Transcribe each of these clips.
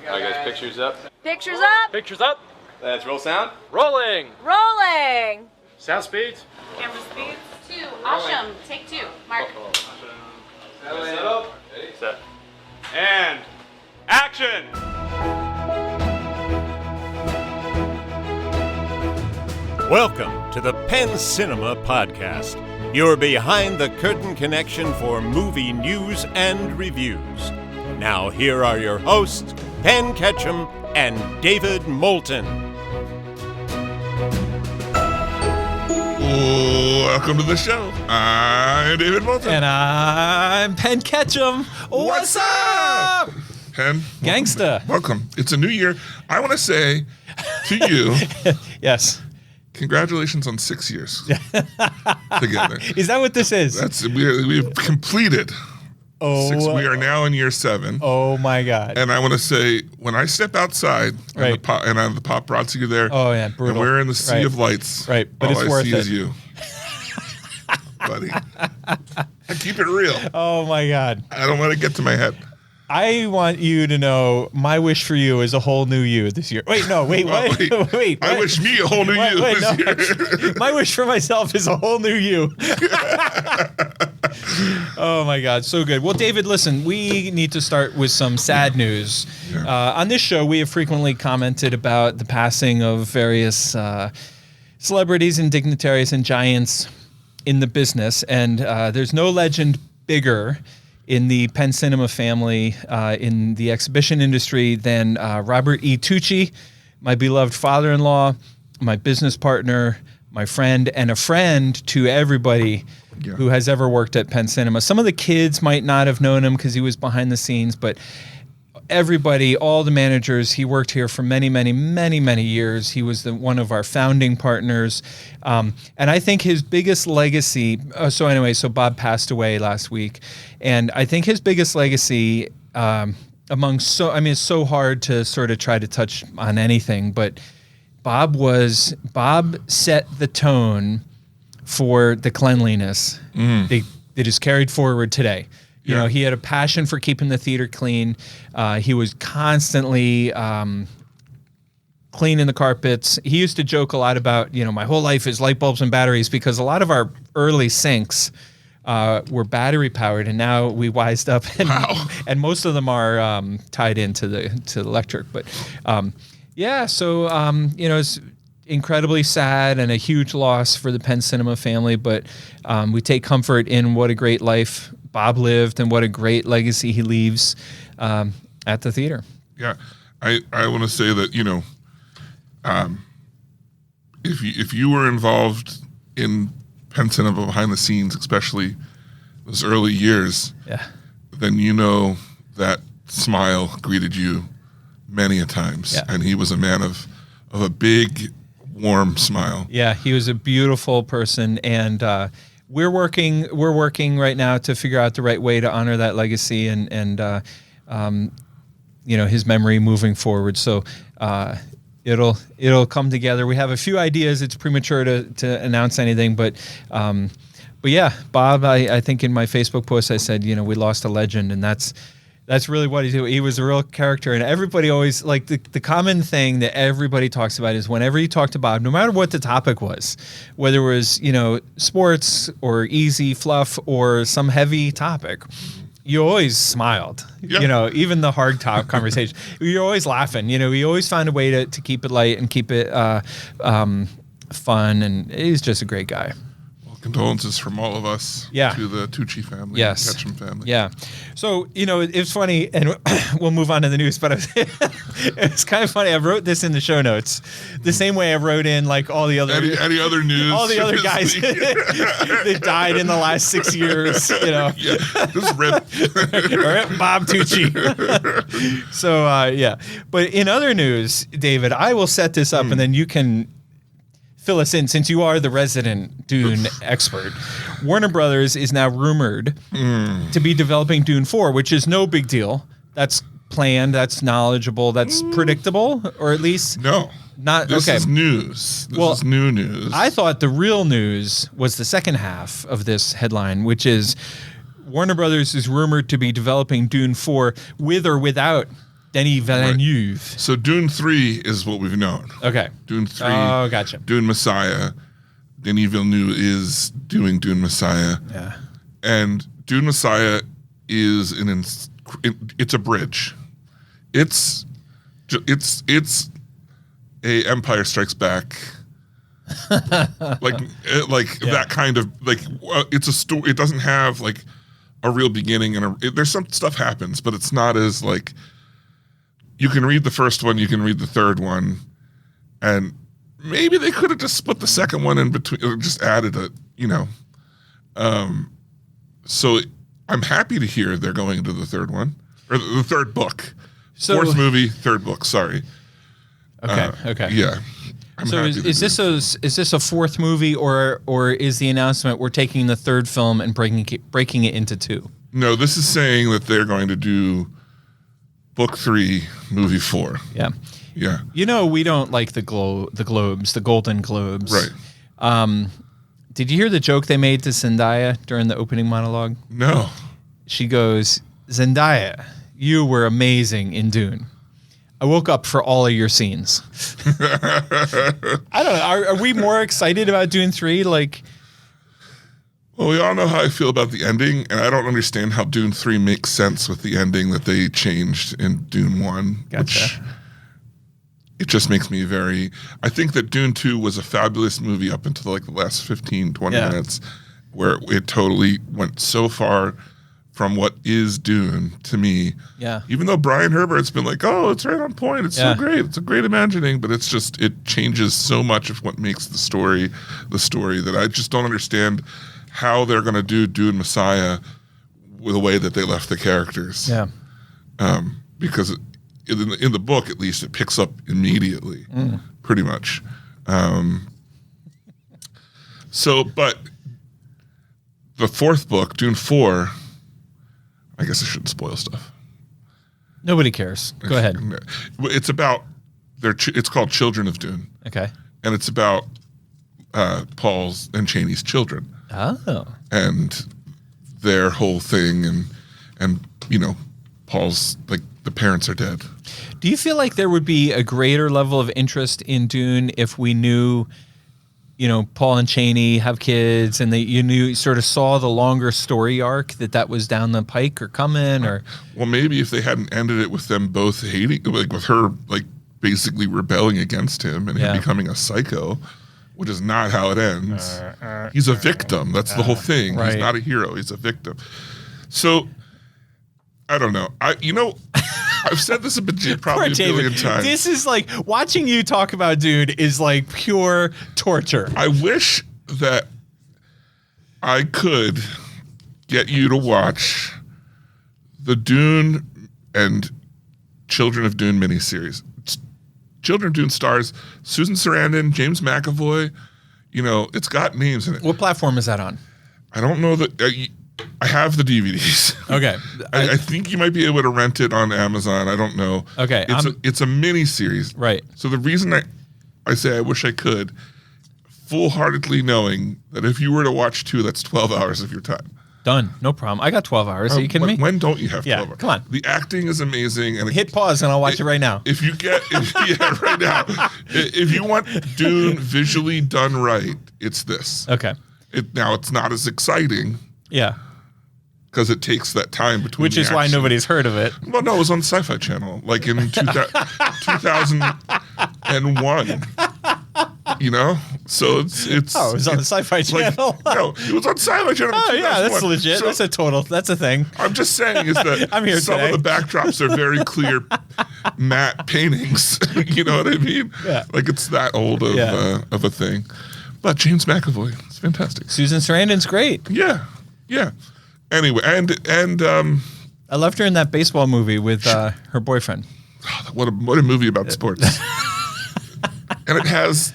All right, guys, pictures up. Pictures up. Pictures up. Let's roll sound. Rolling. Rolling. Sound speeds. Camera speeds. 2. Asham. Take 2. Mark. Set. And action. Welcome to the Penn Cinema Podcast, your behind-the-curtain connection for movie news and reviews. Now here are your hosts, Penn Ketchum and David Moulton. Welcome to the show. I'm David Moulton. And I'm Penn Ketchum. What's up? Penn. Gangsta. Welcome. It's a new year. I want to say to you, Yes. congratulations on 6 years together. Is that what this is? We've completed. Oh, 6. We are now in year 7. Oh my God. And I want to say, when I step outside Right. and the paparazzi are there, Oh yeah, brutal. and we're in the sea Right. of lights, Right, but all it's I worth see it. is you, buddy. I keep it real. Oh my God. I don't let it get to my head. I want you to know my wish for you is a whole new you this year. Wait, no, wait, Well, what? Wait, I what? wish me a whole new you Wait, this no. year. My wish for myself is a whole new you. Oh my God, so good. Well, David, listen, we need to start with some sad news. On this show, we have frequently commented about the passing of various celebrities and dignitaries and giants in the business, and there's no legend bigger in the Penn Cinema family, in the exhibition industry, than Robert E. Tucci, my beloved father-in-law, my business partner, my friend, and a friend to everybody who has ever worked at Penn Cinema. Some of the kids might not have known him because he was behind the scenes, but everybody, all the managers, he worked here for many, many, many, many years. He was one of our founding partners. And I think his biggest legacy, so Bob passed away last week. And I think his biggest legacy it's so hard to sort of try to touch on anything, but Bob set the tone for the cleanliness that is carried forward today. You know, he had a passion for keeping the theater clean. He was constantly cleaning the carpets. He used to joke a lot about, my whole life is light bulbs and batteries, because a lot of our early sinks were battery powered, and now we wised up, and most of them are tied into the electric. But it's incredibly sad and a huge loss for the Penn Cinema family. But we take comfort in what a great life Bob lived and what a great legacy he leaves at the theater. Yeah, I want to say that if you were involved in Penn Cinema behind the scenes, especially those early years, then that smile greeted you many a times, and he was a man of a big, warm smile. Yeah, he was a beautiful person, and we're working right now to figure out the right way to honor that legacy and his memory moving forward. So it'll come together. We have a few ideas. It's premature to announce anything, but yeah, Bob, I think in my Facebook post I said, we lost a legend, and that's really what he did. He was a real character, and everybody always, like, the common thing that everybody talks about is whenever you talk to Bob, no matter what the topic was, whether it was, sports or easy fluff or some heavy topic, you always smiled. Yep. Even the hard talk conversation, you're always laughing. We always found a way to keep it light and keep it fun, and he's just a great guy. Condolences from all of us to the Tucci family, Ketchum family. Yeah. So, it's funny, and we'll move on to the news, but it's kind of funny. I wrote this in the show notes the same way I wrote in, like, all the other... Any other news? All the other guys that died in the last 6 years, Yeah, just rip. Rip Bob Tucci. So, But in other news, David, I will set this up, and then you can fill us in, since you are the resident Dune expert. Warner Brothers is now rumored to be developing Dune 4, which is no big deal. That's planned, that's knowledgeable, that's predictable, or at least not. This is news. This is new news. I thought the real news was the second half of this headline, which is Warner Brothers is rumored to be developing Dune 4 with or without Denis Villeneuve. So Dune 3 is what we've known. Okay. Dune 3. Oh, gotcha. Dune Messiah. Denis Villeneuve is doing Dune Messiah. Yeah. And Dune Messiah is it's a bridge. It's a Empire Strikes Back. like that kind of like it's a story. It doesn't have like a real beginning and there's some stuff happens, but it's not as like you can read the first one, you can read the third one, and maybe they could have just split the second one in between or just added it, so I'm happy to hear they're going into the third one or the third book. Fourth movie, third book, sorry. Okay. Yeah. So is this a fourth movie or is the announcement we're taking the third film and breaking it into two? No, this is saying that they're going to do book 3, movie 4. Yeah. Yeah. We don't like the Globes, the Golden Globes. Right. Did you hear the joke they made to Zendaya during the opening monologue? No. She goes, "Zendaya, you were amazing in Dune. I woke up for all of your scenes." I don't know. Are we more excited about Dune 3? Like, well, we all know how I feel about the ending, and I don't understand how Dune 3 makes sense with the ending that they changed in Dune 1. Gotcha. Which it just makes me I think that Dune 2 was a fabulous movie up until like the last 15, 20 minutes, where it totally went so far from what is Dune to me. Yeah. Even though Brian Herbert's been like, oh, it's right on point. It's so great. It's a great imagining, but it's just, it changes so much of what makes the story that I just don't understand how they're going to do Dune Messiah with the way that they left the characters. Yeah. Because in the book, at least, it picks up immediately, pretty much. But the fourth book, Dune 4, I guess I shouldn't spoil stuff. Nobody cares. Go ahead. It's about it's called Children of Dune. Okay. And it's about Paul's and Chani's children. Oh. And their whole thing, and Paul's like the parents are dead. Do you feel like there would be a greater level of interest in Dune if we knew, Paul and Chani have kids, and you sort of saw the longer story arc that was down the pike or coming, or? Well, maybe if they hadn't ended it with them both hating, like with her like basically rebelling against him and him becoming a psycho, which is not how it ends. He's a victim. That's the whole thing. Right. He's not a hero. He's a victim. So I don't know. I've said this probably a billion times. This is like watching you talk about Dune is like pure torture. I wish that I could get you to watch the Dune and Children of Dune miniseries. Children of Dune stars Susan Sarandon, James McAvoy. It's got names in it. What platform is that on? I don't know that. I have the DVDs. Okay. I think you might be able to rent it on Amazon. I don't know. Okay. It's a mini series. Right. So the reason I say I wish I could, full-heartedly knowing that if you were to watch 2, that's 12 hours of your time. Done. No problem. I got 12 hours. Are you kidding me? When don't you have 12 hours? Come on. The acting is amazing. And hit pause and I'll watch it right now. If you get, right now. If you want Dune visually done right, it's this. Okay. Now it's not as exciting. Yeah. Because it takes that time between. Which is why nobody's heard of it. Well, no, it was on Sci-Fi Channel, like in 2001. So it's. Oh, it was on the Sci-Fi Channel. No, it was on Sci-Fi Channel. Oh yeah, that's legit. So, that's a thing. I'm just saying is that I'm here some today. of the backdrops are very clear matte paintings. You know what I mean? Yeah. Like it's that old of a thing. But James McAvoy, it's fantastic. Susan Sarandon's great. Yeah. Anyway, and I loved her in that baseball movie with her boyfriend. What a movie about sports. And it has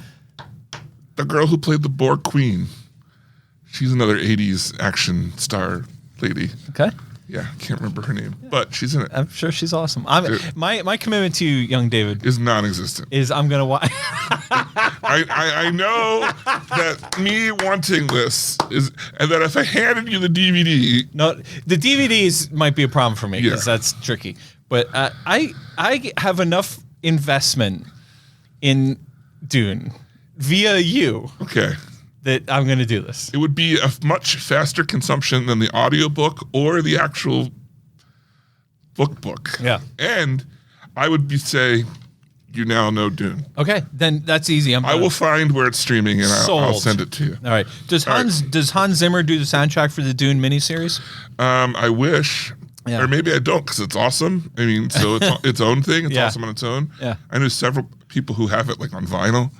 the girl who played the Borg Queen. She's another 80s action star lady. Okay. Yeah, I can't remember her name, but she's in it. I'm sure she's awesome. My commitment to you, young David, is non-existent. Is I'm gonna watch. I know that me wanting this is, and that if I handed you the DVD, no, the DVDs might be a problem for me because that's tricky. But I have enough investment in Dune via you Okay. that I'm going to do this. It would be a much faster consumption than the audiobook or the actual book. Yeah. And I would say you now know Dune. Okay, then that's easy. I will find where it's streaming and I'll Sold. send it to you. All right. Does Hans Zimmer do the soundtrack for the Dune miniseries? I wish. Yeah. Or maybe I don't because it's awesome. I mean, so it's its own thing. It's Yeah. awesome on its own. Yeah. I know several people who have it like on vinyl.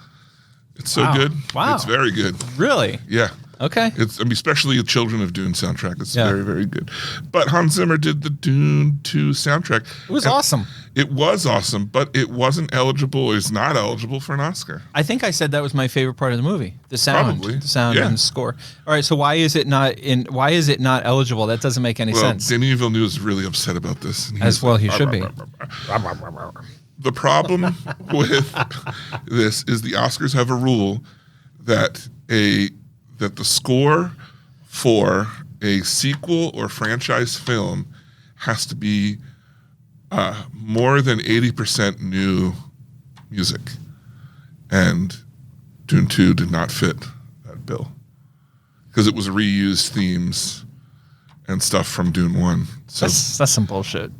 It's so Wow. good. Wow. It's very good. Really? Yeah. Okay. It's especially the Children of Dune soundtrack. It's Yeah. very, very good. But Hans Zimmer did the Dune 2 soundtrack. It was And awesome. It was awesome, but it wasn't eligible. It's not eligible for an Oscar. I think I said that was my favorite part of the movie. The sound, Probably. the sound Yeah. and score. All right, so why is it not eligible? That doesn't make any Well, sense. Denis Villeneuve is really upset about this. And As he's well like, he should be. The problem with this is the Oscars have a rule that the score for a sequel or franchise film has to be more than 80% new music. And Dune 2 did not fit that bill because it was reused themes and stuff from Dune 1. So That's some bullshit.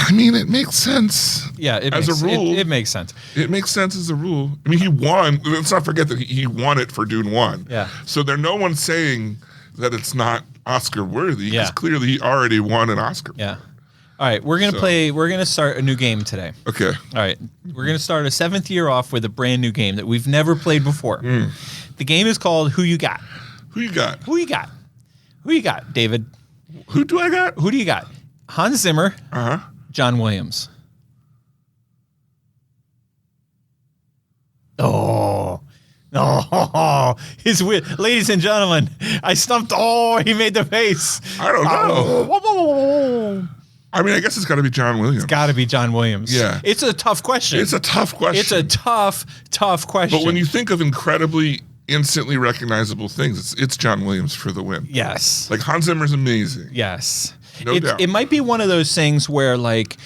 I mean, it makes sense. Yeah, it as makes, a rule. it makes sense. It makes sense as a rule. I mean, he won. Let's not forget that he won it for Dune 1. Yeah. So no one's saying that it's not Oscar worthy because Yeah. clearly he already won an Oscar. Yeah. All right, we're gonna start a new game today. Okay. All right, we're gonna start a 7th year off with a brand new game that we've never played before. The game is called Who You Got. Who you got? Who you got? Who you got, David? Who do I got? Who do you got? Hans Zimmer, Uh-huh. John Williams. Oh, his weird. Ladies and gentlemen, I stumped. Oh, he made the face. I don't know. I mean, I guess it's got to be John Williams. Got to be John Williams. Yeah. It's a tough question. It's a tough question. It's a tough question. But when you think of incredibly instantly recognizable things, it's John Williams for the win. Yes. Like Hans Zimmer's amazing. Yes. No doubt. It might be one of those things where, like,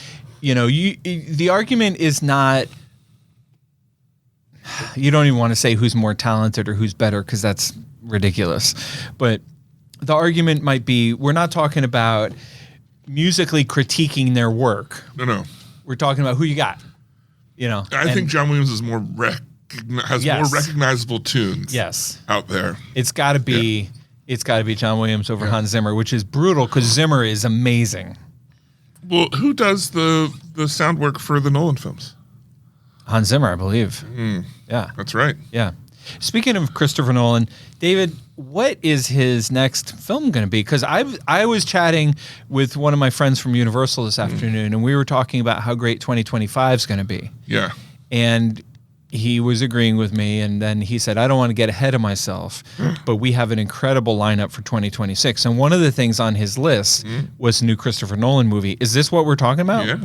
you know, the argument is not. You don't even want to say who's more talented or who's better because that's ridiculous. But the argument might be we're not talking about musically critiquing their work. No. We're talking about who you got. You know. I think John Williams is more has Yes. more recognizable tunes. Yes. Out there. It's got to be. It's got to be John Williams over Hans Zimmer, which is brutal because Zimmer is amazing. Well, who does the sound work for the Nolan films? Hans Zimmer, I believe. Yeah. That's right. Yeah. Speaking of Christopher Nolan, David, what is his next film going to be? Because I was chatting with one of my friends from Universal this afternoon, and we were talking about how great 2025 is going to be. Yeah. And he was agreeing with me, and then he said, I don't want to get ahead of myself, but we have an incredible lineup for 2026. And one of the things on his list was a new Christopher Nolan movie. Is this what we're talking about? Yeah.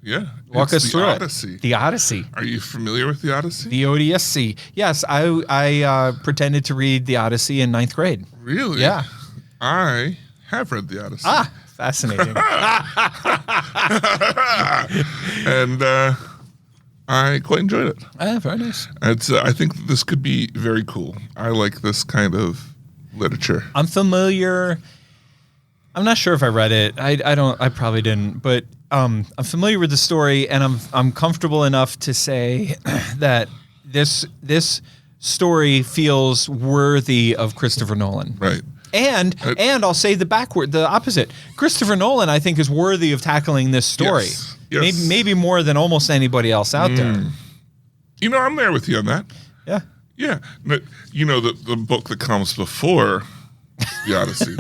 Yeah. Walk It's us through Odyssey. it. The Odyssey. Are you familiar with the Odyssey? The ODSC. Yes, I pretended to read the Odyssey in 9th grade. Really? Yeah. I have read the Odyssey. Ah, fascinating. And I quite enjoyed it. Very nice. It's. I think this could be very cool. I like this kind of literature. I'm familiar. I'm not sure if I read it. I don't. I probably didn't. But I'm familiar with the story, and I'm comfortable enough to say that this story feels worthy of Christopher Nolan. Right. And I'll say the opposite. Christopher Nolan, I think, is worthy of tackling this story. Yes. Maybe more than almost anybody else out there. You know, I'm there with you on that. Yeah. Yeah. But, you know, the book that comes before the Odyssey,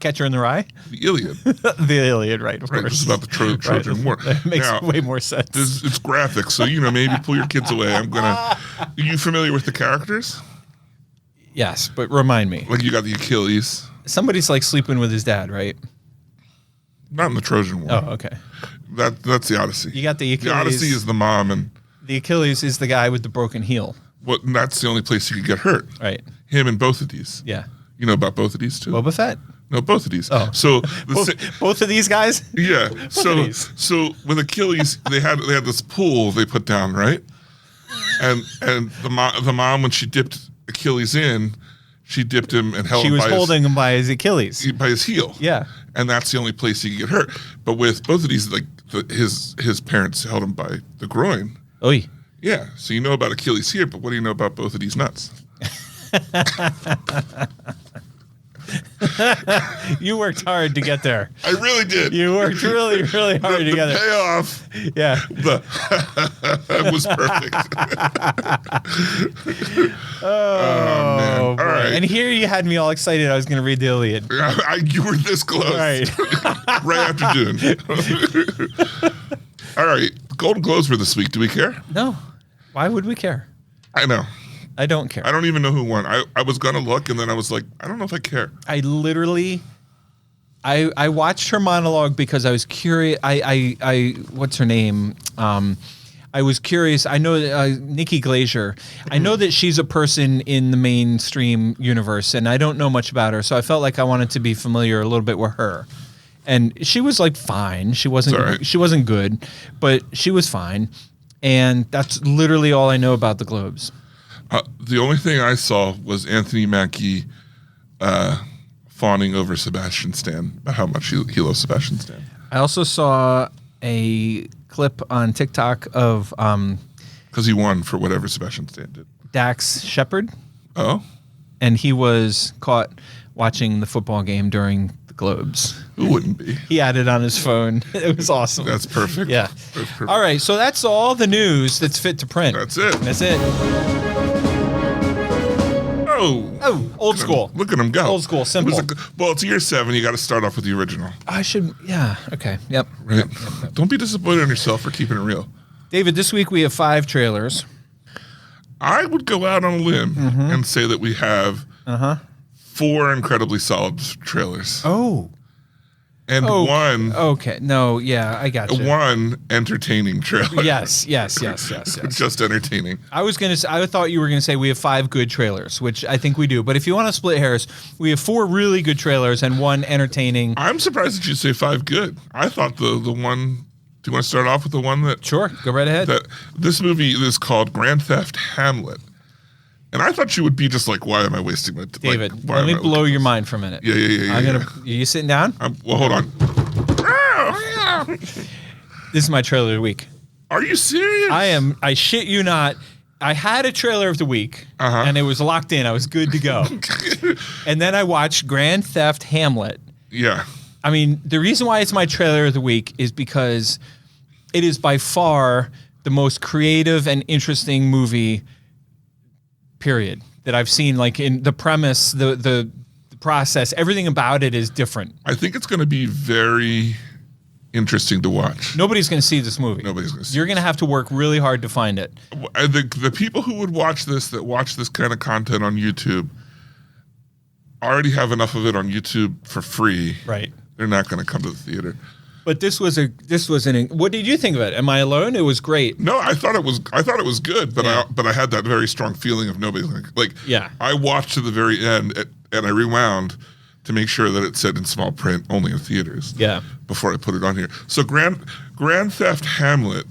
Catcher in the Rye? the Iliad. The Iliad, right, of Right. course. This is about the Trojan War. That makes Now, way more sense. It's graphic, so, you know, maybe pull your kids away. Are you familiar with the characters? Yes, but remind me. Like, you got the Achilles. Somebody's like sleeping with his dad, right? Not in the Trojan War. Oh, okay. That's the Odyssey. You got the Achilles. The Odyssey is the mom, and The Achilles is the guy with the broken heel, that's the only place you could get hurt. right? Him and both of these. Yeah. You know about both of these too? Boba Fett. No, both of these. Oh. So Both of these guys? yeah. of these. So with Achilles, they had this pool they put down, right? And the mom, when she dipped Achilles in, she dipped him and held She him was by holding him by his Achilles. by his heel. Yeah. And that's the only place he could get hurt. But with both of these, like his parents held him by the groin. Oy. Yeah. So you know about Achilles here, but what do you know about both of these nuts? You worked hard to get there. I really did. You worked really, really hard to the get there. payoff Yeah. was perfect. Oh, man. boy. All right. And here you had me all excited I was going to read the Iliad. You were this close. All right. Right after Dune. All right. Golden Globes for this week. Do we care? No. Why would we care? I know. I don't care. I don't even know who won. I was going to look, and then I was like, I don't know if I care. I literally, I watched her monologue because I was curious. I what's her name? I was curious. I know Nikki Glaser. I know that she's a person in the mainstream universe, and I don't know much about her. So I felt like I wanted to be familiar a little bit with her. And she was like fine. She wasn't. It's all right. She wasn't good, but she was fine. And that's literally all I know about the Globes. The only thing I saw was Anthony Mackie fawning over Sebastian Stan about how much he loves Sebastian Stan. I also saw a clip on TikTok of Because he won for whatever Sebastian Stan did. Dax Shepard, Oh? and he was caught watching the football game during the Globes. Who wouldn't be? He had it on his phone. It was awesome. That's perfect. Yeah. That's perfect. All right, so that's all the news that's fit to print. That's it. That's it. Oh, old school. Look at him go. Old school, simple. Well, it's year 7. You got to start off with the original. I should, yeah, okay, yep. Right? Don't be disappointed in yourself for keeping it real. David, this week we have 5 trailers. I would go out on a limb and say that we have 4 incredibly solid trailers. Oh. And one Okay, no, yeah, I got you. one entertaining trailer. Yes. Just entertaining. I thought you were gonna say we have 5 good trailers, which I think we do. But if you want to split hairs, we have 4 really good trailers and 1 entertaining. I'm surprised that you say 5 good. I thought the one. Do you want to start off with the one that? Sure, go right ahead. That this movie is called Grand Theft Hamlet, and I thought you would be just like, why am I wasting my time? David, let me blow your mind for a minute. Yeah. I'm gonna. You sitting down? Well, hold on. This is my trailer of the week. Are you serious? I am. I shit you not. I had a trailer of the week, and it was locked in. I was good to go. And then I watched Grand Theft Hamlet. Yeah. I mean, the reason why it's my trailer of the week is because it is by far the most creative and interesting movie, period, that I've seen. Like in the premise, the process, everything about it is different. I think it's going to be very interesting to watch. Nobody's going to see this movie. Nobody's going to see You're going to have to work really hard to find it. The people who would watch this, that watch this kind of content on YouTube, already have enough of it on YouTube for free. Right. They're not going to come to the theater. But this was an. What did you think of it? Am I alone? It was great. No, I thought it was good, but I had that very strong feeling of nobody's like. Yeah. I watched to the very end and I rewound to make sure that it said in small print only in theaters. Yeah. Before I put it on here. So Grand Theft Hamlet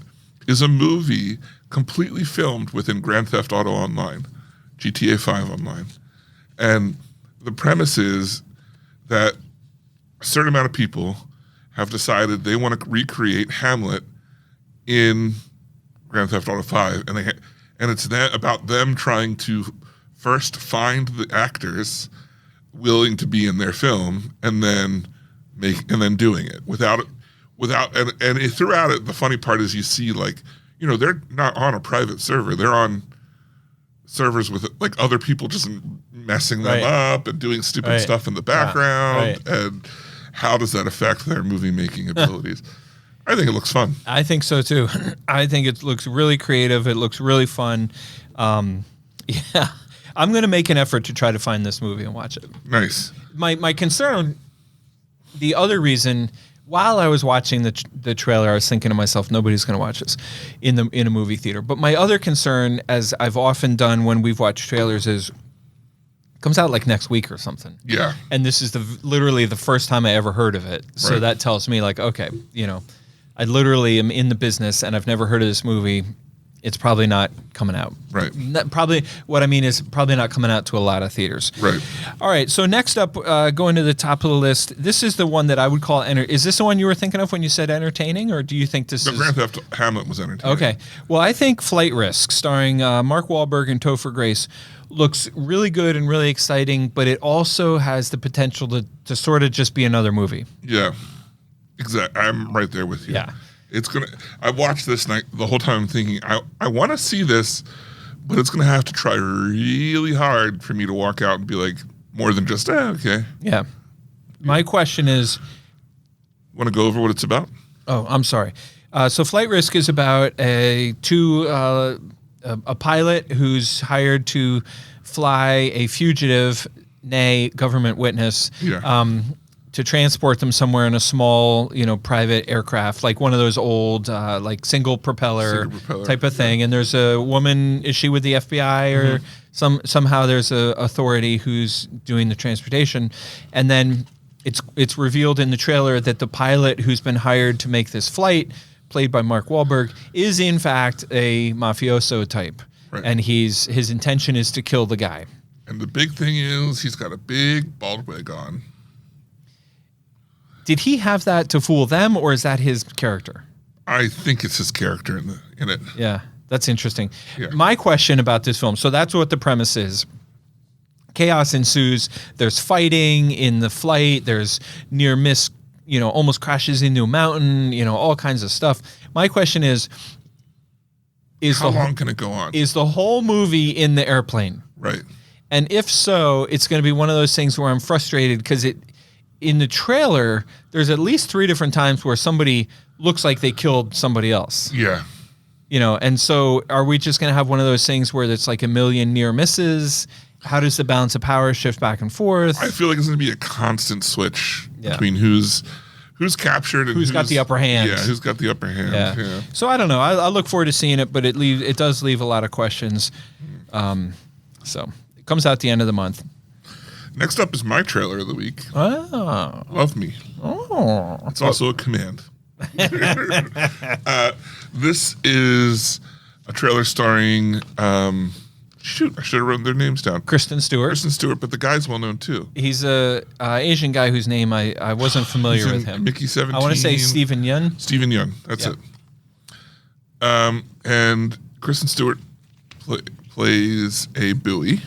is a movie completely filmed within Grand Theft Auto Online, GTA 5 Online, and the premise is that a certain amount of people have decided they want to recreate Hamlet in Grand Theft Auto 5, and it's about them trying to first find the actors willing to be in their film, and then doing it without and throughout it. The funny part is you see they're not on a private server; they're on servers with like other people just messing them up and doing stupid stuff in the background. And how does that affect their movie making abilities? I think it looks fun. I think so too. I think it looks really creative. It looks really fun. Yeah, I'm going to make an effort to try to find this movie and watch it. Nice. My concern, the other reason, while I was watching the trailer, I was thinking to myself, nobody's going to watch this in a movie theater. But my other concern, as I've often done when we've watched trailers, is Comes out like next week or something. Yeah. And this is literally the first time I ever heard of it. So Right. that tells me like, okay, I literally am in the business and I've never heard of this movie. It's probably not coming out. Right. Probably what I mean is probably not coming out to a lot of theaters. Right. All right. So next up, going to the top of the list, this is the one that I would call is this the one you were thinking of when you said entertaining, or do you think this The is Grand Theft Hamlet was entertaining. okay? Well, I think Flight Risk, starring Mark Wahlberg and Topher Grace, looks really good and really exciting, but it also has the potential to sort of just be another movie. Yeah. Exactly. I'm right there with you. Yeah. I watched this night the whole time thinking, I want to see this, but it's going to have to try really hard for me to walk out and be like, more than just, okay. Yeah. My question is, Want to go over what it's about? oh, I'm sorry. So Flight Risk is about a pilot who's hired to fly a fugitive, nay, government witness, Yeah. to transport them somewhere in a small, private aircraft, like one of those old, like single propeller type of thing. And there's a woman, is she with the FBI or somehow there's a authority who's doing the transportation. And then it's revealed in the trailer that the pilot who's been hired to make this flight, played by Mark Wahlberg, is in fact a mafioso type. Right. And his intention is to kill the guy. And the big thing is he's got a big bald wig on. Did he have that to fool them, or is that his character? I think it's his character in it. Yeah, that's interesting. Yeah. My question about this film, so that's what the premise is. Chaos ensues. There's fighting in the flight. There's near miss, almost crashes into a mountain, all kinds of stuff. My question is How long can it go on? Is the whole movie in the airplane? Right. And if so, it's going to be one of those things where I'm frustrated because in the trailer, there's at least 3 different times where somebody looks like they killed somebody else. Yeah. And so are we just going to have one of those things where it's like a million near misses? How does the balance of power shift back and forth? I feel like it's going to be a constant switch Yeah. between who's captured and Who's got the upper hand. Yeah, who's got the upper hand. Yeah. Yeah. So I don't know. I look forward to seeing it, but it does leave a lot of questions. So it comes out at the end of the month. Next up is my trailer of the week. Oh. Love Me. Oh. It's also a command. This is a trailer starring, I should have written their names down. Kristen Stewart. Kristen Stewart, but the guy's well known too. He's a Asian guy whose name I wasn't familiar He's in with him. Mickey 17. I want to say Stephen Yun. Stephen Young. That's Yeah. it. And Kristen Stewart plays a buoy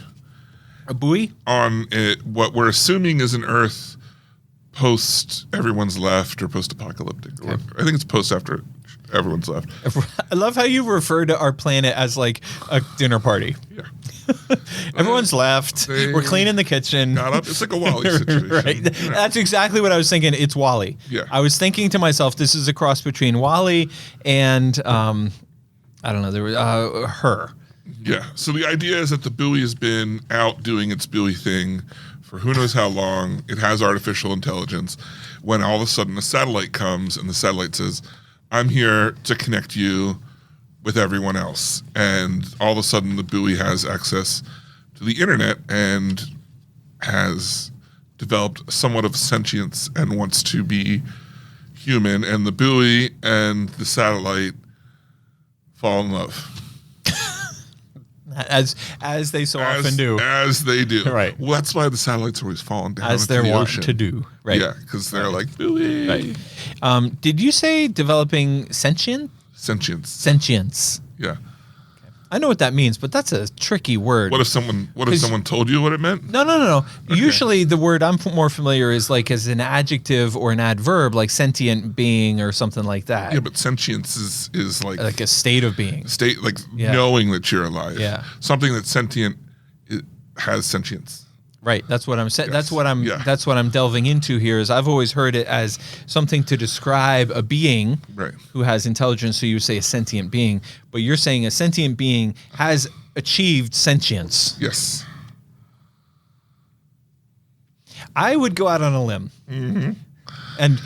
A buoy? on what we're assuming is an Earth post everyone's left or post-apocalyptic. Or I think it's post after everyone's left. I love how you refer to our planet as like a dinner party. Yeah. Everyone's left. They We're cleaning the kitchen. Got up. It's like a Wall-E situation. Right. That's exactly what I was thinking. It's WALL-E. Yeah. I was thinking to myself, this is a cross between WALL-E and I don't know. There was Her. Yeah. So the idea is that the buoy has been out doing its buoy thing for who knows how long. It has artificial intelligence. When all of a sudden a satellite comes and the satellite says, I'm here to connect you with everyone else. And all of a sudden the buoy has access to the internet and has developed somewhat of sentience and wants to be human. And the buoy and the satellite fall in love. As they so often do. As they do. Right. Well, that's why the satellites are always falling down As into they're the wont ocean. to do. Right. Yeah, because they're like, buoy. Right. Did you say developing sentience? Sentience. Sentience. Yeah. I know what that means, but that's a tricky word. What if someone told you what it meant? No. Usually the word I'm more familiar is like as an adjective or an adverb, like sentient being or something like that. Yeah, but sentience is like a state of being. state, like Yeah. knowing that you're alive. Yeah. Something that's sentient has sentience. Right. That's what I'm saying. Yes. Yeah. That's what I'm delving into here is I've always heard it as something to describe a being Right. who has intelligence. So you say a sentient being, but you're saying a sentient being has achieved sentience. Yes. I would go out on a limb and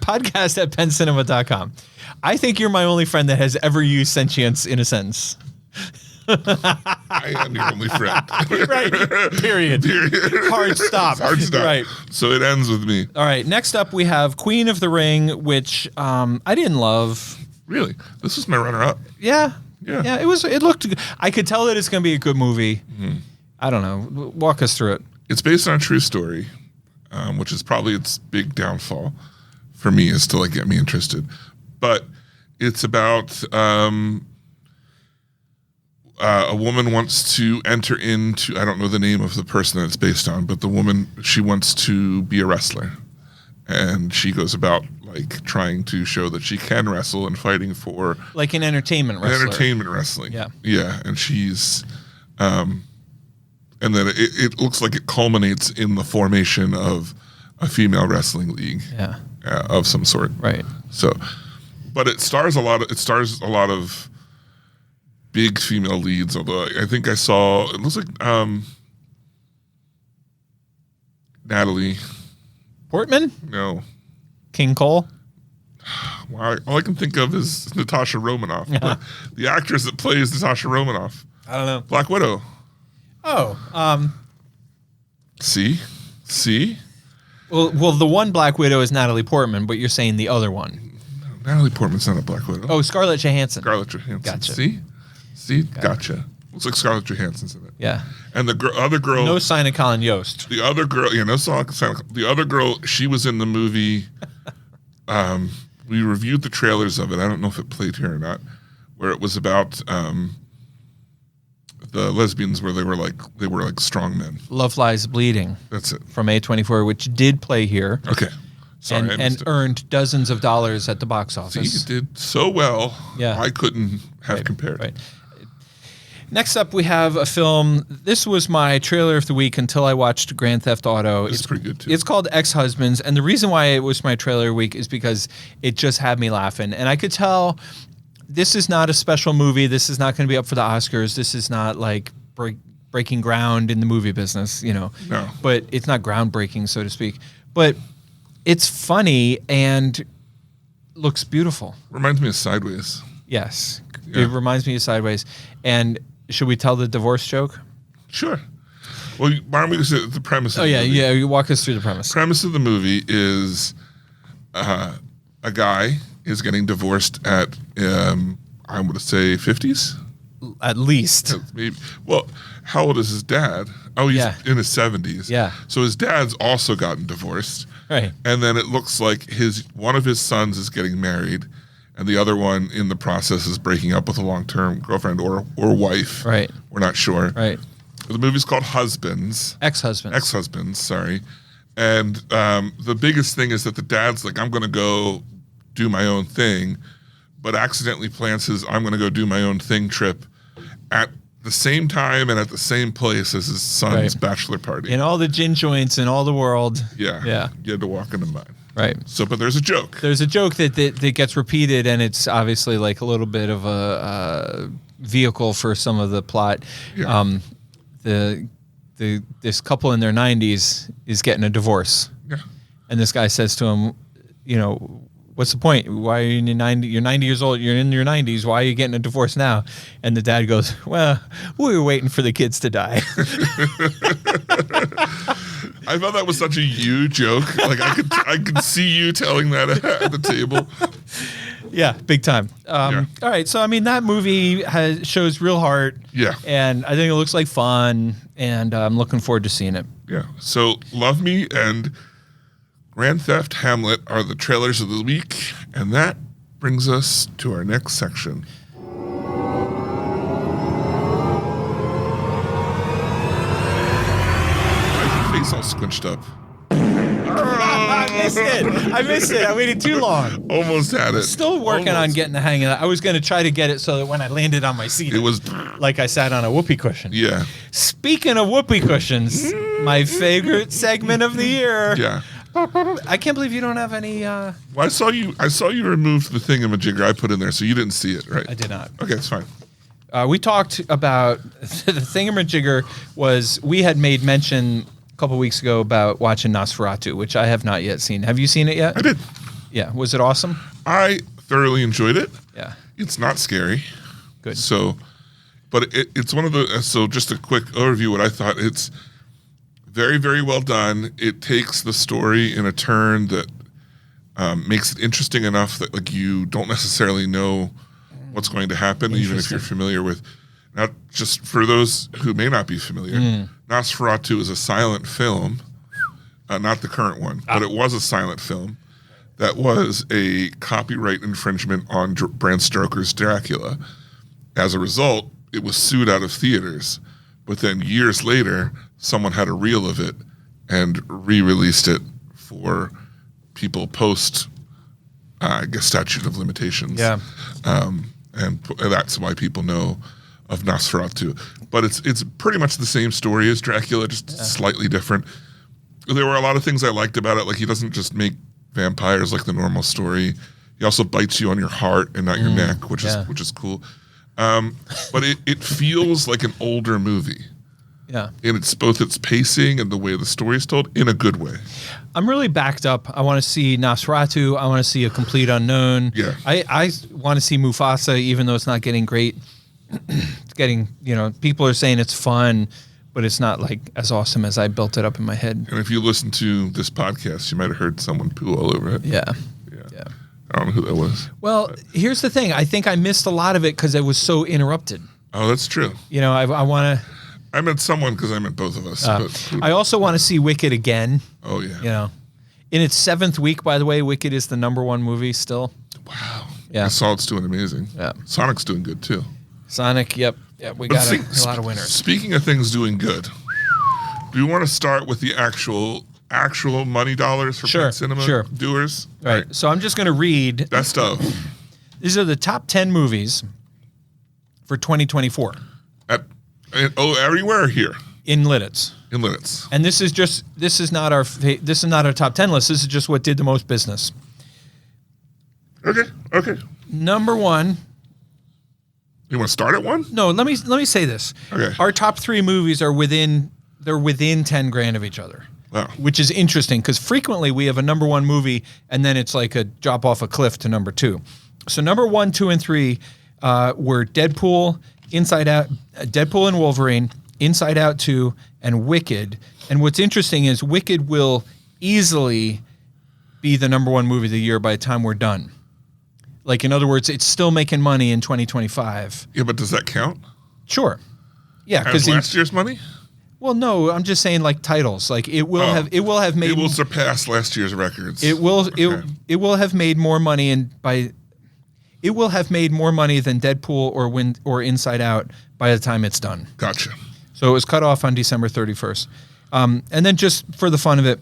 podcast at pencinema.com. I think you're my only friend that has ever used sentience in a sentence. I am your only friend. Right. Period. Hard stop. Hard stop. Right. So it ends with me. All right. Next up, we have Queen of the Ring, which I didn't love. Really? This was my runner-up. Yeah. Yeah. It looked good. I could tell that it's going to be a good movie. Mm-hmm. I don't know. Walk us through it. It's based on a true story, which is probably its big downfall for me, is to like get me interested. But it's about a woman wants to enter into, I don't know the name of the person that it's based on, but the woman, she wants to be a wrestler. And she goes about like trying to show that she can wrestle and fighting for Like an entertainment wrestler. entertainment wrestling. Yeah. Yeah. And she's, and then it looks like it culminates in the formation of a female wrestling league. Yeah. Of some sort. Right. So, but it stars a lot of big female leads. Although I think I saw, it looks like Natalie. Portman? No. King Cole? Wow, all I can think of is Natasha Romanoff. The actress that plays Natasha Romanoff. I don't know. Black Widow. Oh. See? Well, the one Black Widow is Natalie Portman, but you're saying the other one. Natalie Portman's not a Black Widow. Oh, Scarlett Johansson. Scarlett Johansson. Gotcha. See? Gotcha. Looks like Scarlett Johansson's in it. Yeah. And the other girl. No sign of Colin Yost. The other girl, the other girl, she was in the movie. We reviewed the trailers of it. I don't know if it played here or not, where it was about the lesbians, where they were like strong men. Love Lies Bleeding. That's it. From A24, which did play here. Okay. Sorry, and earned dozens of dollars at the box office. See, it did so well. Yeah. I couldn't have compared. Right. Next up, we have a film. This was my trailer of the week until I watched Grand Theft Auto. It's pretty good, too. It's called Ex-Husbands, and the reason why it was my trailer week is because it just had me laughing. And I could tell this is not a special movie. This is not going to be up for the Oscars. This is not like breaking ground in the movie business, No. But it's not groundbreaking, so to speak. But it's funny and looks beautiful. Reminds me of Sideways. Yes. Yeah. It reminds me of Sideways. And should we tell the divorce joke? Sure. Well, why don't we just say the premise of Oh, the yeah. movie? Yeah. You walk us through the premise. Premise of the movie is a guy is getting divorced at, I'm going to say 50s? At least. Maybe. Well, how old is his dad? Oh, he's Yeah. in his 70s. Yeah. So his dad's also gotten divorced. Right. And then it looks like one of his sons is getting married, and the other one in the process is breaking up with a long-term girlfriend or wife. Right. We're not sure. Right. The movie's called Husbands. Ex-husbands. Ex-Husbands, sorry. And the biggest thing is that the dad's like, I'm going to go do my own thing, but accidentally plans his I'm going to go do my own thing trip at the same time and at the same place as his son's Right. bachelor party. In all the gin joints in all the world. Yeah. Yeah. You had to walk into mine. Right. So, but there's a joke. There's a joke that gets repeated, and it's obviously like a little bit of a vehicle for some of the plot. Yeah. This couple in their 90s is getting a divorce. Yeah. And this guy says to him, what's the point? Why are you in your 90? You're 90 years old. You're in your 90s. Why are you getting a divorce now? And the dad goes, well, we were waiting for the kids to die. I thought that was such a you joke. Like I could see you telling that at the table. Yeah, big time. Yeah. All right, so I mean that movie shows real heart. Yeah. And I think it looks like fun, and I'm looking forward to seeing it. Yeah. So Love Me and Grand Theft Hamlet are the trailers of the week, and that brings us to our next section. My face all squinched up. I missed it. I waited too long. Almost had it. Still working on getting the hang of that. I was going to try to get it so that when I landed on my seat, It was, like I sat on a whoopee cushion. yeah, Speaking of whoopee cushions, my favorite segment of the year. yeah. I can't believe you don't have any. Well, I saw you removed the thingamajigger I put in there, so you didn't see it, right? I did not. Okay, it's fine. We talked about the thingamajigger was we had made mention a couple weeks ago about watching Nosferatu, which I have not yet seen. Have you seen it yet? I did. Yeah. Was it awesome? I thoroughly enjoyed it. Yeah. It's not scary. Good. So But it's one of the, so just a quick overview, what I thought, it's very, very well done. It takes the story in a turn that makes it interesting enough that like you don't necessarily know what's going to happen, even if you're familiar with, not just for those who may not be familiar, Nosferatu is a silent film, not the current one, but it was a silent film that was a copyright infringement on Bram Stoker's Dracula. As a result, it was sued out of theaters, but then years later, someone had a reel of it and re-released it for people post, I guess, statute of limitations. Yeah. And that's why people know of Nosferatu. But it's pretty much the same story as Dracula, just slightly different. There were a lot of things I liked about it. Like, he doesn't just make vampires like the normal story. He also bites you on your heart and not your neck, which is cool. But it feels like an older movie. Yeah. And it's both its pacing and the way the story is told in a good way. I'm really backed up. I want to see Nosferatu. I want to see A Complete Unknown. Yeah. I want to see Mufasa, even though it's not getting great. It's getting, people are saying it's fun, but it's not like as awesome as I built it up in my head. And if you listen to this podcast, you might have heard someone poo all over it. Yeah. I don't know who that was. Well, here's the thing. I think I missed a lot of it because it was so interrupted. Oh, that's true. I want to. I meant someone because I meant both of us. But I also want to see Wicked again. Oh, yeah. In its 7th week, by the way, Wicked is the #1 movie still. Wow. Yeah. I saw it's doing amazing. Yeah. Sonic's doing good, too. Sonic, yep. Yeah, we got a lot of winners. Speaking of things doing good, do you want to start with the actual money dollars for Penn Cinema doers? Right. So I'm just going to read. Best of. These are the top 10 movies for 2024. Everywhere or here? In Lidditz. In Lidditz. And this is not our top 10 list. This is just what did the most business. Okay. Number 1. You want to start at 1? No, let me say this. Okay. Our top 3 movies are within 10 grand of each other. Wow. Which is interesting because frequently we have a number 1 movie and then it's like a drop off a cliff to number 2. So number 1, 2, and 3 were Deadpool, Inside Out, Deadpool and Wolverine, Inside Out 2, and Wicked. And what's interesting is Wicked will easily be the number 1 movie of the year by the time we're done. Like, in other words, it's still making money in 2025. Yeah, but does that count? Sure. Yeah, As last year's money? Well, no, I'm just saying like titles. Like it will have made. It will surpass last year's records. It will. Okay. It will have made more money It will have made more money than Deadpool or Inside Out by the time it's done. Gotcha. So it was cut off on December 31st. And then just for the fun of it,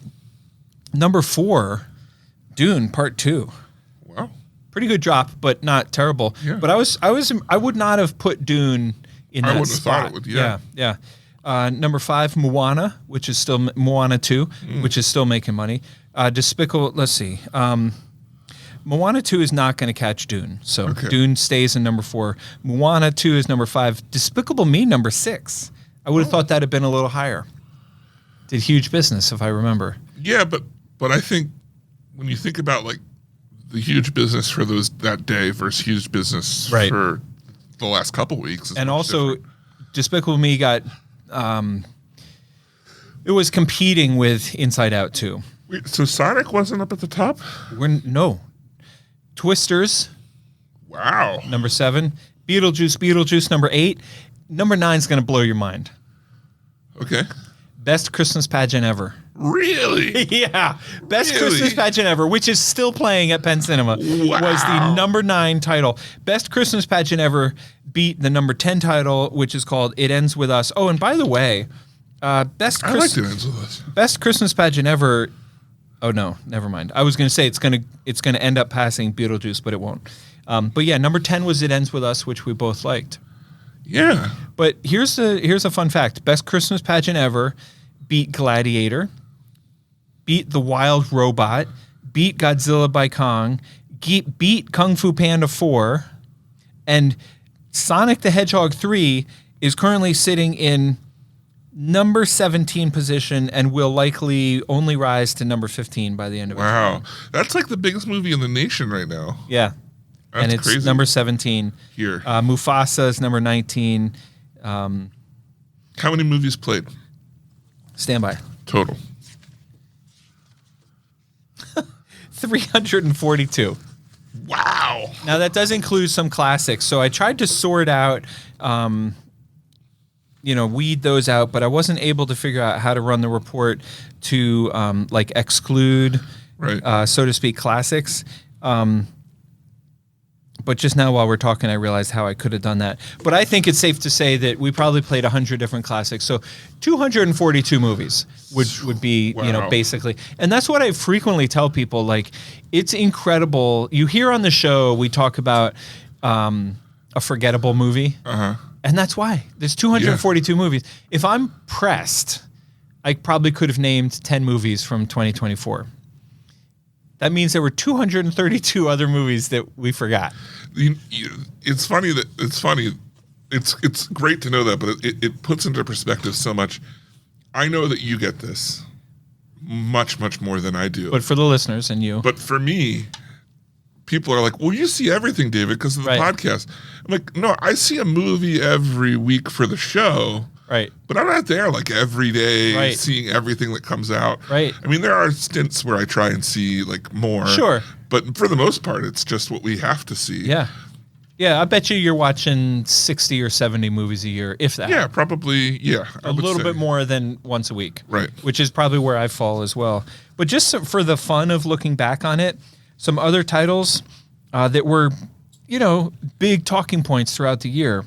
number 4, Dune Part 2. Wow. Pretty good drop, but not terrible. Yeah. But I would not have put Dune in that spot. I wouldn't have thought it would. Yeah. Number 5, Moana, which is still Moana 2, which is still making money. Despicable. Let's see. Moana 2 is not going to catch Dune, so Dune stays in number 4. Moana 2 is number 5. Despicable Me number 6. I would have thought that had been a little higher. Did huge business, if I remember. Yeah, but I think when you think about like the huge business for that day versus huge business for the last couple weeks, and also different. Despicable Me got it was competing with Inside Out 2. Wait, so Sonic wasn't up at the top? No. Twisters. Wow. Number 7. Beetlejuice number 8. Number 9 is going to blow your mind. Okay. Best Christmas Pageant Ever. Really? Yeah. Best Christmas Pageant Ever, which is still playing at Penn Cinema, was the number 9 title. Best Christmas Pageant Ever beat the number 10 title, which is called It Ends With Us. Oh, and by the way, Best Christmas Pageant Ever. Oh no, never mind. I was going to say it's going to end up passing Beetlejuice, but it won't. But yeah, number 10 was It Ends With Us, which we both liked. Yeah. But here's a fun fact. Best Christmas Pageant Ever beat Gladiator, beat The Wild Robot, beat Godzilla by Kong, beat Kung Fu Panda 4, and Sonic the Hedgehog 3 is currently sitting in number 17 position and will likely only rise to number 15 by the end of it. Wow. That's like the biggest movie in the nation right now. Yeah. That's and it's crazy. Number 17. Here. Mufasa is number 19. How many movies played Stand by. total? 342. Wow. Now that does include some classics. So I tried to sort out, weed those out, but I wasn't able to figure out how to run the report to exclude, Right. so to speak, classics. But just now while we're talking, I realized how I could have done that. But I think it's safe to say that we probably played 100 different classics. So 242 movies would be, Wow. basically. And that's what I frequently tell people. Like, it's incredible. You hear on the show, we talk about a forgettable movie. Uh-huh. And that's why. There's 242 movies. If I'm pressed, I probably could have named 10 movies from 2024. That means there were 232 other movies that we forgot. It's funny. It's great to know that, but it puts into perspective so much. I know that you get this much, much more than I do. But for the listeners and you. But for me, people are like, well, you see everything, David, because of the podcast. I'm like, no, I see a movie every week for the show. Right. But I'm not there like every day Right. seeing everything that comes out. Right. I mean, there are stints where I try and see like more. Sure. But for the most part, it's just what we have to see. Yeah. Yeah, I bet you're watching 60 or 70 movies a year, if that. Yeah, probably. Yeah. I A would little say. bit more than once a week. Right. Which is probably where I fall as well. But just for the fun of looking back on it, some other titles that were, big talking points throughout the year.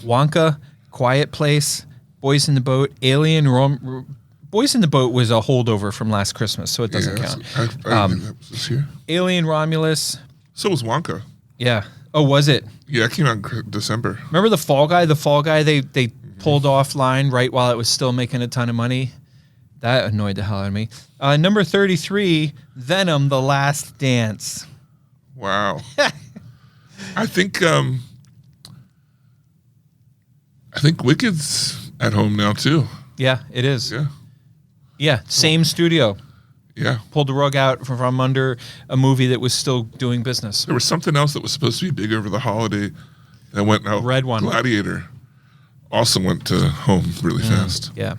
Wonka, Quiet Place, Boys in the Boat, Alien. Boys in the Boat was a holdover from last Christmas, so it doesn't count. I didn't think that was this year. Alien Romulus. So was Wonka. Yeah. Oh, was it? Yeah, it came out in December. Remember the Fall Guy? The Fall Guy, they pulled offline right while it was still making a ton of money. That annoyed the hell out of me. Number 33, Venom: The Last Dance. Wow. I think Wicked's at home now too. Yeah, it is. Yeah. Yeah, same studio. Yeah. Pulled the rug out from under a movie that was still doing business. There was something else that was supposed to be big over the holiday that went out. Red one. Gladiator also went to home really fast. Yeah.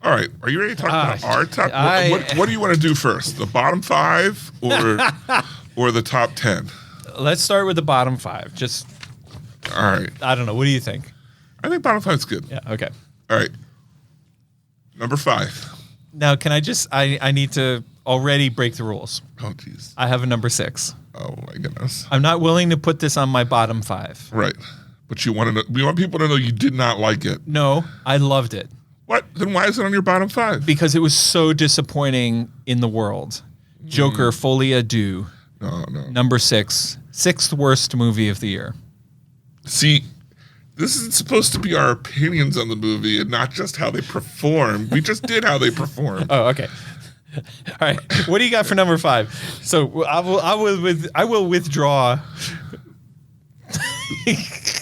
All right. Are you ready to talk about our top? I- What do you want to do first? The bottom 5 or the top 10? Let's start with the bottom 5. Just, All right. I don't know. What do you think? I think bottom 5 is good. Yeah, okay. All right. Number 5. Now, can I just, I need to already break the rules. Oh, jeez. I have a number 6. Oh, my goodness. I'm not willing to put this on my bottom 5. Right. But you want to know, we want people to know you did not like it. No, I loved it What? Then why is it on your bottom 5? because it was so disappointing in the world. Joker, Folie à Deux, No. number 6, 6th worst movie of the year. See, this is supposed to be our opinions on the movie and not just how they perform. We just did how they perform. Oh, okay. All right. What do you got for number 5? So I will withdraw.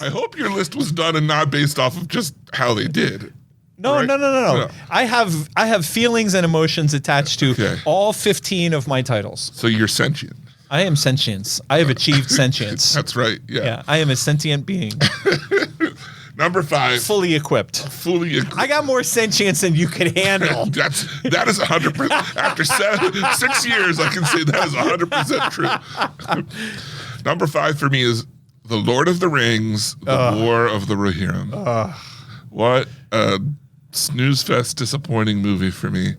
I hope your list was done and not based off of just how they did. No, Right? no. No. I have feelings and emotions attached to Okay. all 15 of my titles. So you're sentient. I am sentience. I have achieved sentience. That's right. Yeah. Yeah, I am a sentient being, Number 5. fully equipped. Fully. I got more sentience than you could handle. That is 100%. After 6 years, I can say that is 100% true. Number 5 for me is The Lord of the Rings: The War of the Rohirrim. What a snooze fest, disappointing movie for me.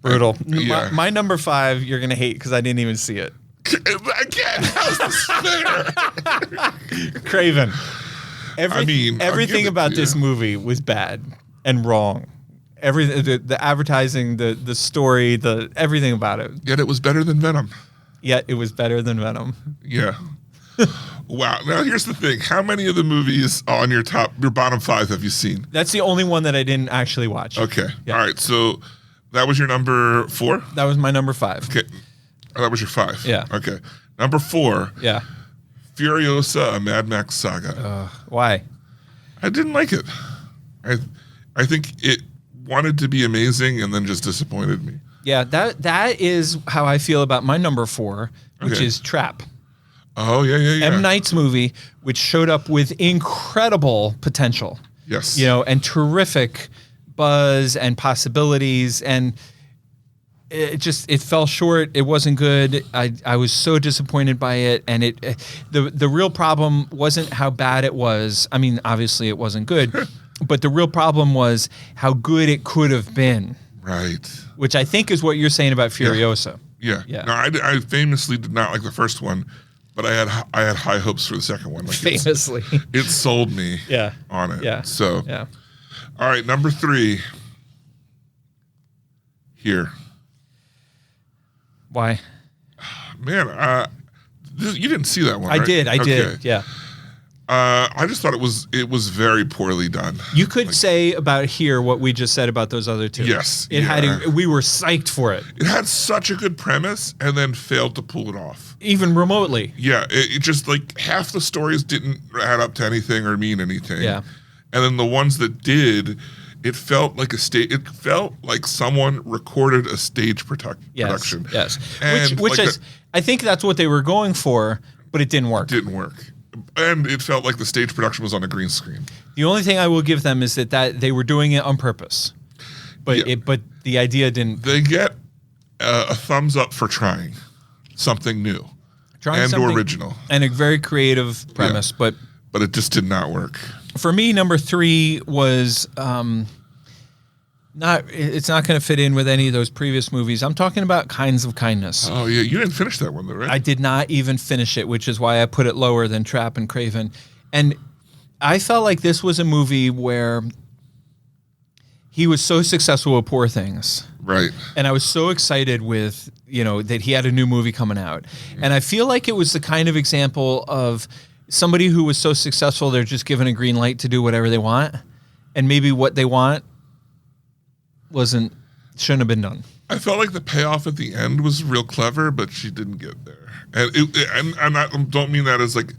Brutal. Yeah. My number 5, you're gonna hate because I didn't even see it. Again, how's this fair? Craven. I mean, I'll everything give it about to this you. movie was bad and wrong. The advertising, the story, everything about it. Yet it was better than Venom. Yet it was better than Venom. Yeah. Wow. Now here's the thing: how many of the movies on your bottom 5 have you seen? That's the only one that I didn't actually watch. Okay. Yeah. All right. So that was your number 4. That was my number 5. Okay. Oh, that was your 5. Yeah. Okay. Number 4, Yeah. Furiosa: A Mad Max Saga. Why? I didn't like it. I think it wanted to be amazing and then just disappointed me. Yeah, that is how I feel about my number 4, which Okay. is Trap. Oh, yeah. M. Night's movie, which showed up with incredible potential. Yes. And terrific buzz and possibilities, and it fell short. It wasn't good. I was so disappointed by it, and the real problem wasn't how bad it was. I mean, obviously it wasn't good, but the real problem was how good it could have been. Right. Which I think is what you're saying about Furiosa. Yeah. Yeah. No, I famously did not like the first one, but I had high hopes for the second one. Like Famously. it sold me. Yeah. On it. Yeah. So. Yeah. All right, number 3. Here. Why? Man, you didn't see that one, I right? did. Okay. Yeah. I just thought it was very poorly done. You could say about here what we just said about those other two. Yes, It yeah. we were psyched for it. It had such a good premise and then failed to pull it off. Even remotely. Yeah, it just like half the stories didn't add up to anything or mean anything. Yeah. And then the ones that did, it felt like it felt like someone recorded a stage production. Yes. And Which like is, I think that's what they were going for, but it didn't work. didn't work. And it felt like the stage production was on a green screen. The only thing I will give them is that they were doing it on purpose. But Yeah. but the idea didn't They get a thumbs up for trying something new trying and something- original, and a very creative premise, but but it just did not work. for me, number 3 was it's not going to fit in with any of those previous movies. I'm talking about Kinds of Kindness. Oh yeah, you didn't finish that one though, right? I did not even finish it, which is why I put it lower than Trap and Craven. And I felt like this was a movie where he was so successful with Poor Things. Right. And I was so excited with, that he had a new movie coming out. And I feel like it was the kind of example of somebody who was so successful, they're just given a green light to do whatever they want. And maybe what they want shouldn't have been done. I felt like the payoff at the end was real clever, but she didn't get there. And I don't mean that as like,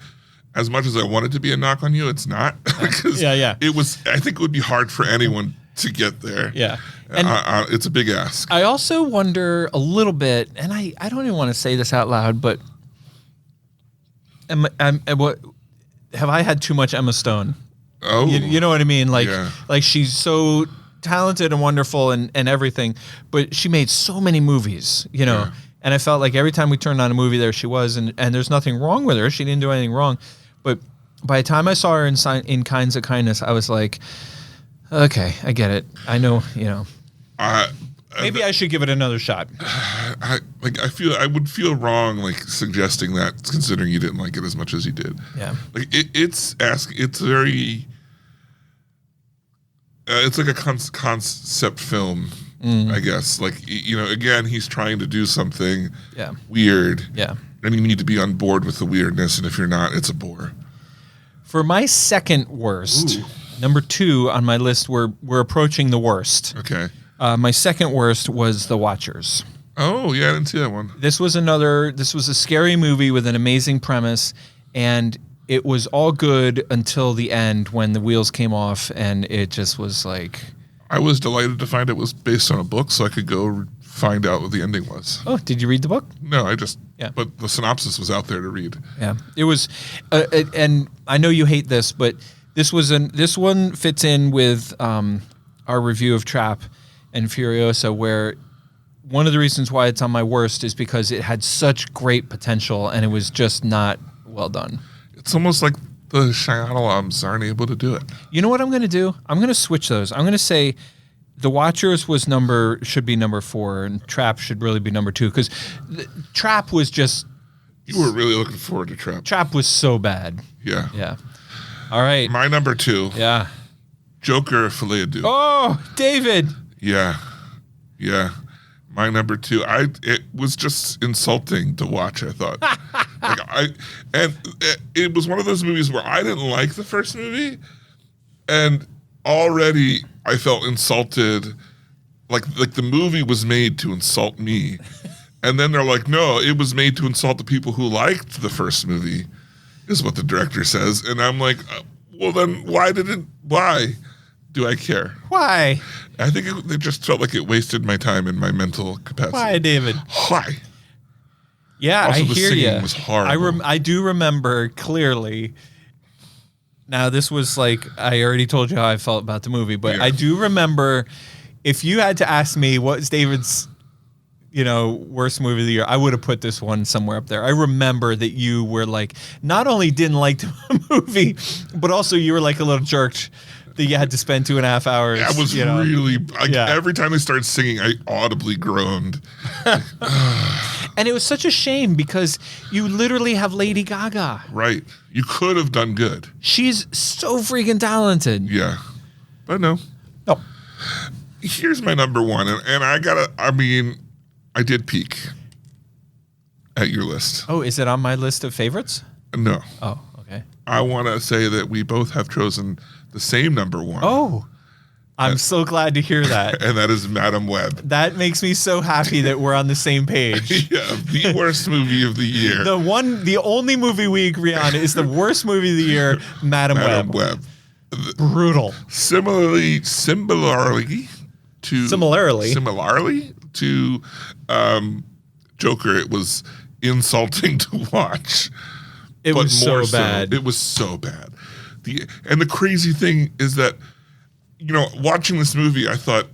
as much as I want it to be a knock on you, it's not. Because Yeah. it was. I think it would be hard for anyone to get there. Yeah. And it's a big ask. I also wonder a little bit, and I don't even want to say this out loud, but have I had too much Emma Stone? Oh, You know what I mean? Like, Yeah. like she's so talented and wonderful and everything, but she made so many movies, Yeah. and I felt like every time we turned on a movie, there she was, and there's nothing wrong with her. She didn't do anything wrong. But by the time I saw her in Kinds of Kindness, I was like, okay, I get it. I know, maybe I should give it another shot. I would feel wrong like suggesting that, considering you didn't like it as much as you did. Yeah. Like it's very. It's like a concept film, I guess. Like again, he's trying to do something weird. Yeah. And you need to be on board with the weirdness, and if you're not, it's a bore. For my second worst, number 2 on my list, we're approaching the worst. Okay. My second worst was The Watchers. Oh yeah, I didn't see that one. This was a scary movie with an amazing premise, and it was all good until the end when the wheels came off, and it just was like. I was delighted to find it was based on a book, so I could go find out what the ending was. Oh, did you read the book? No, Yeah. But the synopsis was out there to read. Yeah, it was, and I know you hate this, but this one fits in with our review of Trap and Furiosa, where one of the reasons why it's on my worst is because it had such great potential and it was just not well done. It's almost like the Shyamalams aren't able to do it. You know what I'm going to do? I'm going to switch those. I'm going to say The Watchers should be number 4, and Trap should really be number 2, because Trap was just. You were really looking forward to Trap. Trap was so bad. Yeah. Yeah. All right. My number 2. Yeah. Joker Filet Dieu. Oh, David. Yeah. Yeah. My number 2. It was just insulting to watch, I thought. It was one of those movies where I didn't like the first movie, and already I felt insulted. Like the movie was made to insult me. And then they're like, no, it was made to insult the people who liked the first movie, is what the director says. And I'm like, well, then why do I care? Why? I think it just felt like it wasted my time and my mental capacity. Why, David? Why? Yeah, Also, I the hear singing you. was horrible. I do remember clearly. Now, this was like, I already told you how I felt about the movie, but Yeah. I do remember, if you had to ask me what's David's, worst movie of the year, I would have put this one somewhere up there. I remember that you were like, not only didn't like the movie, but also you were like a little jerk that you had to spend 2.5 hours. I was really like Yeah. every time they started singing, I audibly groaned. And it was such a shame because you literally have Lady Gaga. Right, you could have done good. She's so freaking talented. Yeah, but no. No. Here's my number one, and I did peek at your list. Oh, is it on my list of favorites? No, Oh, okay. I want to say that we both have chosen the same number one. Oh, I'm so glad to hear that. And that is Madam Web. That makes me so happy that we're on the same page. Yeah, the worst movie of the year. The only movie we agree on is the worst movie of the year, Madam Madam Web. Web. Brutal. Similarly to Joker, it was insulting to watch. It but was more so bad. It was so bad. And the crazy thing is that, watching this movie, I thought,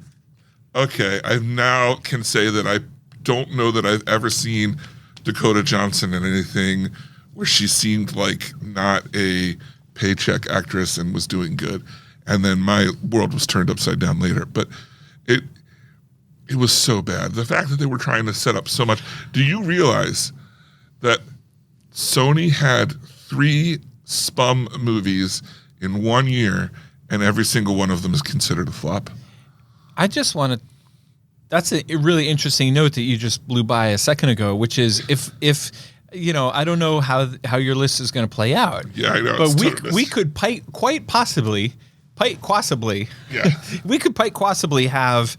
okay, I now can say that I don't know that I've ever seen Dakota Johnson in anything where she seemed like not a paycheck actress and was doing good. And then my world was turned upside down later. But it was so bad. The fact that they were trying to set up so much. Do you realize that Sony had 3 spum movies in 1 year, and every single one of them is considered a flop? I just want to. That's a really interesting note that you just blew by a second ago, which is if I don't know how your list is going to play out. Yeah, I know. But we could quite possibly, Yeah. we could quite possibly have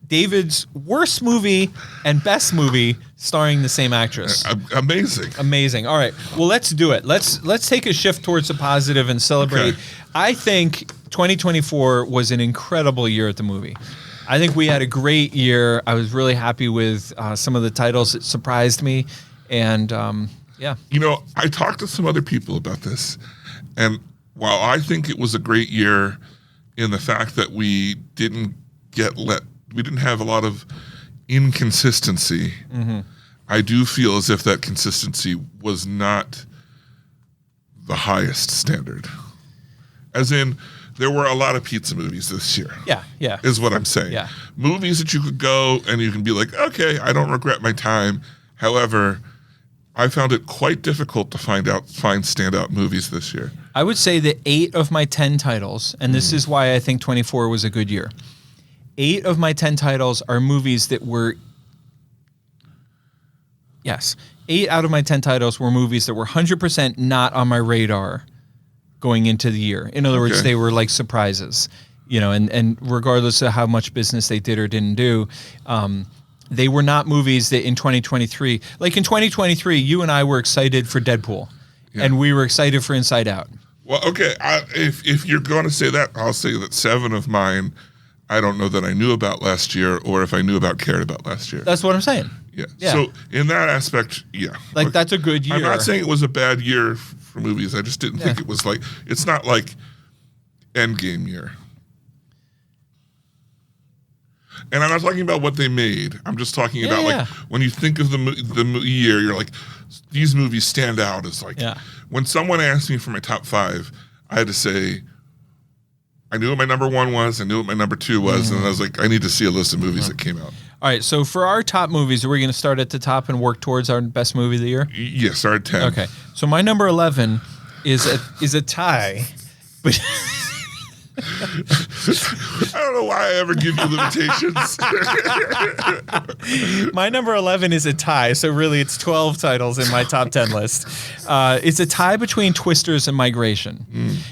David's worst movie and best movie starring the same actress. Amazing. Amazing. All right. Well, let's do it. Let's take a shift towards the positive and celebrate. Okay. I think 2024 was an incredible year at the movie. I think we had a great year. I was really happy with some of the titles that surprised me. And yeah. I talked to some other people about this, and while I think it was a great year in the fact that we didn't have a lot of inconsistency, I do feel as if that consistency was not the highest standard. As in, there were a lot of pizza movies this year. Yeah. Is what I'm saying. Yeah. Movies that you could go and you can be like, okay, I don't regret my time. However, I found it quite difficult to find standout movies this year. I would say that 8 of my 10 titles, and this is why I think 24 was a good year. 8 of my 10 titles are movies that were. Yes. 8 out of my 10 titles were movies that were 100% not on my radar going into the year. In other words, Okay. they were like surprises, and regardless of how much business they did or didn't do, they were not movies that in 2023, like in 2023, you and I were excited for Deadpool, and we were excited for Inside Out. Well, okay, if you're going to say that, I'll say that 7 of mine, I don't know that I knew about last year, or if I knew about, cared about last year. That's what I'm saying. Yeah. Yeah. So in that aspect, yeah. Like, Okay. that's a good year. I'm not saying it was a bad year for movies. I just didn't think it was like, it's not like Endgame year. And I'm not talking about what they made. I'm just talking about like when you think of the year, you're like, these movies stand out as like, when someone asked me for my top 5, I had to say, I knew what my number 1 was, I knew what my number 2 was, and I was like, I need to see a list of movies that came out. All right, so for our top movies, are we going to start at the top and work towards our best movie of the year? Yes, start at 10. Okay, so my number 11 is a tie. But I don't know why I ever give you limitations. my number 11 is a tie, so really it's 12 titles in my top 10 list. It's a tie between Twisters and Migration,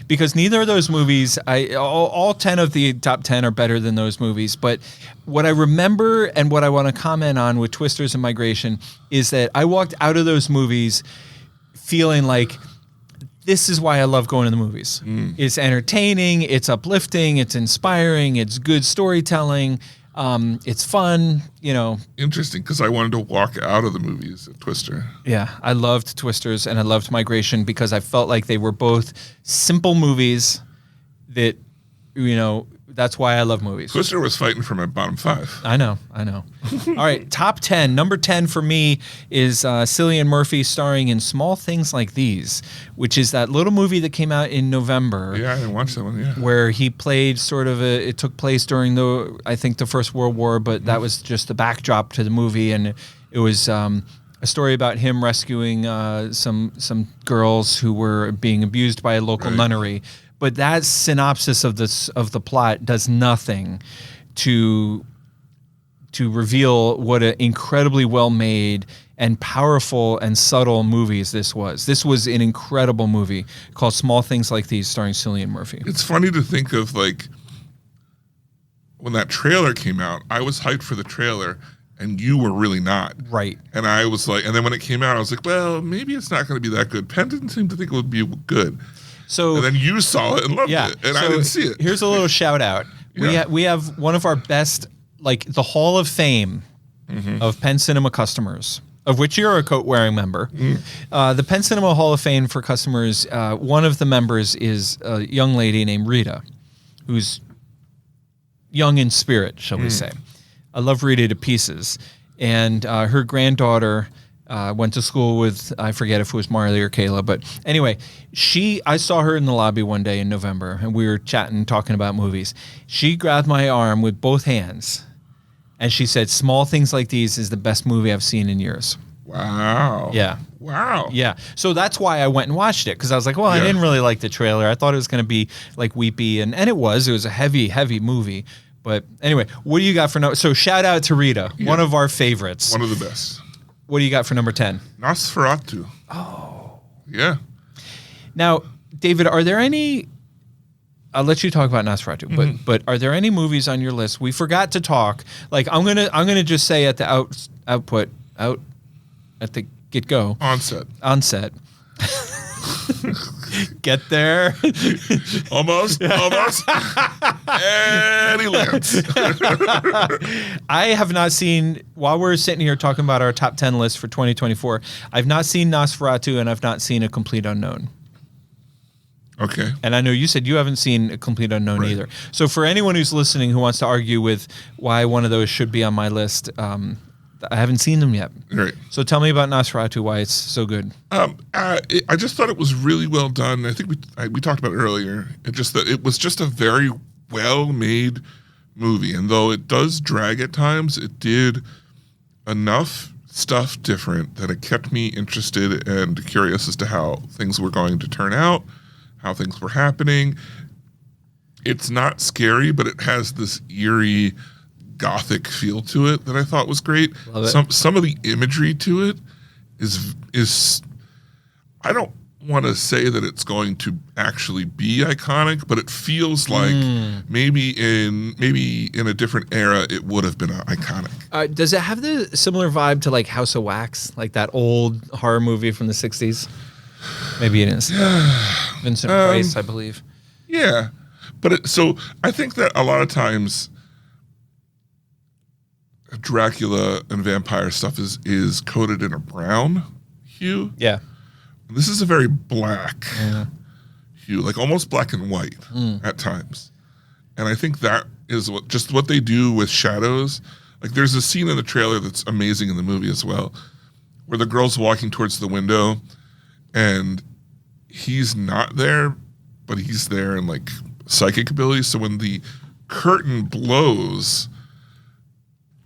because neither of those movies, all 10 of the top 10 are better than those movies, but what I remember and what I want to comment on with Twisters and Migration is that I walked out of those movies feeling like, this is why I love going to the movies. It's entertaining, it's uplifting, it's inspiring, it's good storytelling. It's fun, Interesting, because I wanted to walk out of the movies at Twister. Yeah, I loved Twisters and I loved Migration because I felt like they were both simple movies that, that's why I love movies. Twister was fighting for my bottom 5. I know. All right, top 10. Number 10 for me is Cillian Murphy starring in Small Things Like These, which is that little movie that came out in November. Yeah, I didn't watch that one, yeah. Where he played it took place during the First World War, but that was just the backdrop to the movie, and it was a story about him rescuing some girls who were being abused by a local nunnery. But that synopsis of the plot does nothing to reveal what an incredibly well made and powerful and subtle movies this was. This was an incredible movie called Small Things Like These, starring Cillian Murphy. It's funny to think of like when that trailer came out, I was hyped for the trailer and you were really not. Right. And I was like, and then when it came out, I was like, well, maybe it's not going to be that good. Penn didn't seem to think it would be good. So, and then you saw it and loved it, and I didn't see it. Here's a little shout out. We have one of our best, like the Hall of Fame of Penn Cinema customers, of which you're a coat-wearing member. The Penn Cinema Hall of Fame for customers, one of the members is a young lady named Rita, who's young in spirit, shall we say. I love Rita to pieces. And her granddaughter went to school with, I forget if it was Marley or Kayla, but anyway, I saw her in the lobby one day in November, and we were chatting, talking about movies. She grabbed my arm with both hands, and she said, Small Things Like These is the best movie I've seen in years. Wow. Yeah. Wow. Yeah. So that's why I went and watched it, because I was like, well, I didn't really like the trailer. I thought it was going to be like weepy, and it was. It was a heavy, heavy movie. But anyway, what do you got for so shout out to Rita, one of our favorites. One of the best. What do you got for number 10? Nosferatu. Oh. Yeah. Now, David, are there any... I'll let you talk about Nosferatu, but are there any movies on your list we forgot to talk? Like, I'm gonna just say at the at the get-go. Onset. Get there. Almost. And he lands. I have not seen, while we're sitting here talking about our top 10 list for 2024, I've not seen Nosferatu and I've not seen A Complete Unknown. Okay. And I know you said you haven't seen A Complete Unknown either. So for anyone who's listening who wants to argue with why one of those should be on my list, I haven't seen them yet. Right. So tell me about Nosferatu, why it's so good. I just thought it was really well done. I think we talked about it earlier. It was just a very well-made movie. And though it does drag at times, it did enough stuff different that it kept me interested and curious as to how things were going to turn out, how things were happening. It's not scary, but it has this eerie gothic feel to it that I thought was great. Some of the imagery to it is I don't want to say that it's going to actually be iconic, but it feels like maybe in a different era it would have been iconic. Does it have the similar vibe to like House of Wax, like that old horror movie from the 60s? Maybe it is. Vincent Price, I believe. Yeah, but so I think that a lot of times Dracula and vampire stuff is coated in a brown hue. Yeah. This is a very black hue, like almost black and white at times. And I think that is what they do with shadows. Like there's a scene in the trailer that's amazing in the movie as well, where the girl's walking towards the window and he's not there, but he's there in like psychic abilities. So when the curtain blows